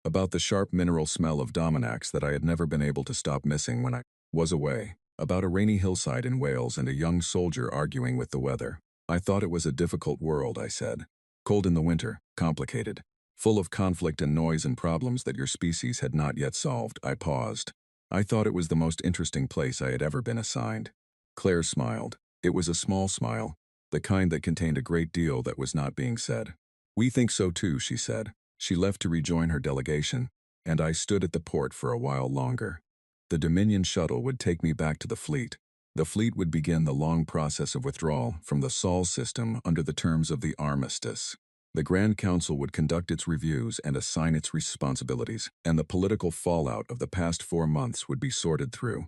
about the sharp mineral smell of Dominax that I had never been able to stop missing when I was away, about a rainy hillside in Wales and a young soldier arguing with the weather. I thought it was a difficult world, I said. Cold in the winter, complicated, full of conflict and noise and problems that your species had not yet solved. I paused. I thought it was the most interesting place I had ever been assigned. Claire smiled. It was a small smile, the kind that contained a great deal that was not being said. "We think so too," she said. She left to rejoin her delegation, and I stood at the port for a while longer. The Dominion shuttle would take me back to the fleet. The fleet would begin the long process of withdrawal from the Sol system under the terms of the armistice. The Grand Council would conduct its reviews and assign its responsibilities, and the political fallout of the past 4 months would be sorted through,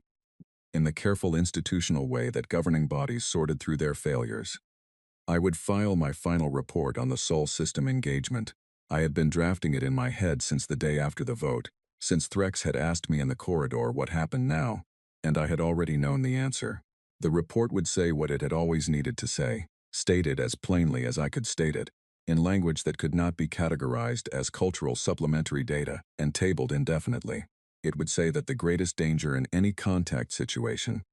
in the careful institutional way that governing bodies sorted through their failures. I would file my final report on the Sol system engagement. I had been drafting it in my head since the day after the vote, since Threx had asked me in the corridor what happened now, and I had already known the answer. The report would say what it had always needed to say, stated as plainly as I could state it, in language that could not be categorized as cultural supplementary data and tabled indefinitely. It would say that the greatest danger in any contact situation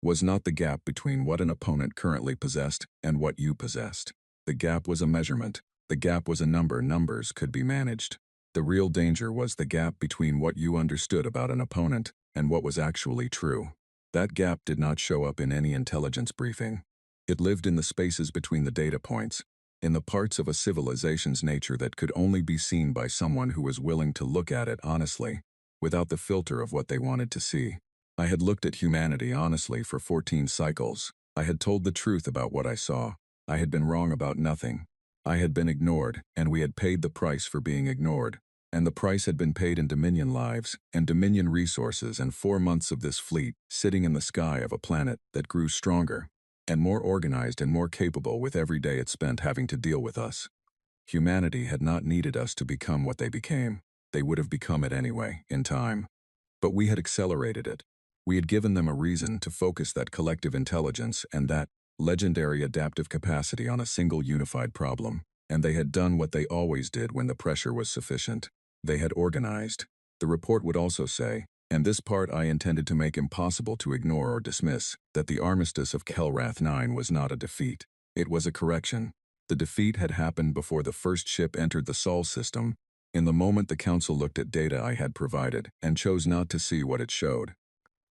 was not the gap between what an opponent currently possessed and what you possessed. The gap was a measurement. The gap was a number. Numbers could be managed. The real danger was the gap between what you understood about an opponent and what was actually true. That gap did not show up in any intelligence briefing. It lived in the spaces between the data points, in the parts of a civilization's nature that could only be seen by someone who was willing to look at it honestly, without the filter of what they wanted to see. I had looked at humanity honestly for 14 cycles. I had told the truth about what I saw. I had been wrong about nothing. I had been ignored, and we had paid the price for being ignored. And the price had been paid in Dominion lives, and Dominion resources, and 4 months of this fleet sitting in the sky of a planet that grew stronger, and more organized and more capable with every day it spent having to deal with us. Humanity had not needed us to become what they became. They would have become it anyway, in time. But we had accelerated it. We had given them a reason to focus that collective intelligence and that legendary adaptive capacity on a single unified problem, and they had done what they always did when the pressure was sufficient. They had organized. The report would also say, and this part I intended to make impossible to ignore or dismiss, that the armistice of Kelrath 9 was not a defeat. It was a correction. The defeat had happened before the first ship entered the Sol system, in the moment the Council looked at data I had provided and chose not to see what it showed.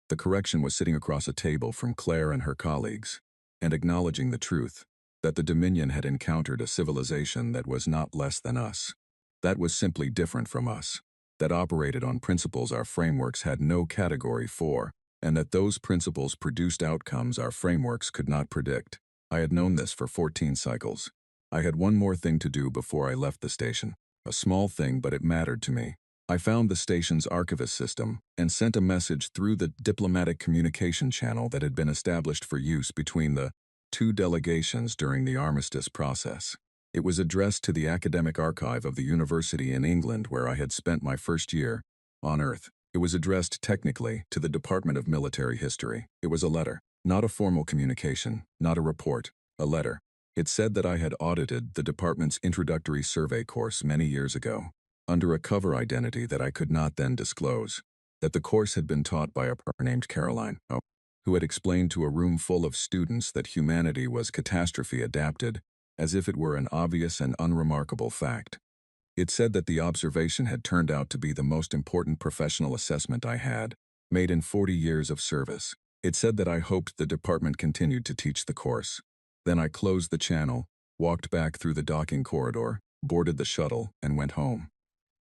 The correction was sitting across a table from Claire and her colleagues, and acknowledging the truth, that the Dominion had encountered a civilization that was not less than us. That was simply different from us, that operated on principles our frameworks had no category for, and that those principles produced outcomes our frameworks could not predict. I had known this for 14 cycles. I had one more thing to do before I left the station, a small thing, but it mattered to me. I found the station's archivist system and sent a message through the diplomatic communication channel that had been established for use between the two delegations during the armistice process. It was addressed to the academic archive of the university in England where I had spent my first year on Earth. It was addressed technically to the Department of Military History. It was a letter, not a formal communication, not a report, a letter. It said that I had audited the department's introductory survey course many years ago, under a cover identity that I could not then disclose, that the course had been taught by a person named Caroline, who had explained to a room full of students that humanity was catastrophe adapted, as if it were an obvious and unremarkable fact. It said that the observation had turned out to be the most important professional assessment I had made in 40 years of service. It said that I hoped the department continued to teach the course. Then I closed the channel, walked back through the docking corridor, boarded the shuttle, and went home.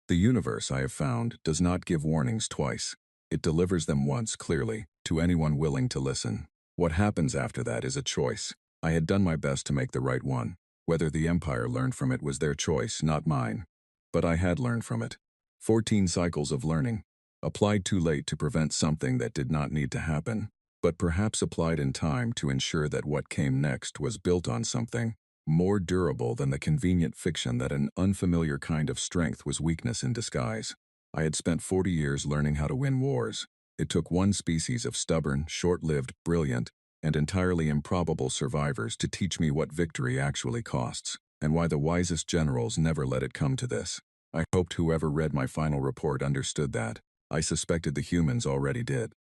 The universe, I have found, does not give warnings twice. It delivers them once clearly, to anyone willing to listen. What happens after that is a choice. I had done my best to make the right one. Whether the Empire learned from it was their choice, not mine. But I had learned from it. 14 cycles of learning. Applied too late to prevent something that did not need to happen, but perhaps applied in time to ensure that what came next was built on something more durable than the convenient fiction that an unfamiliar kind of strength was weakness in disguise. I had spent 40 years learning how to win wars. It took one species of stubborn, short-lived, brilliant, and entirely improbable survivors to teach me what victory actually costs, and why the wisest generals never let it come to this. I hoped whoever read my final report understood that. I suspected the humans already did.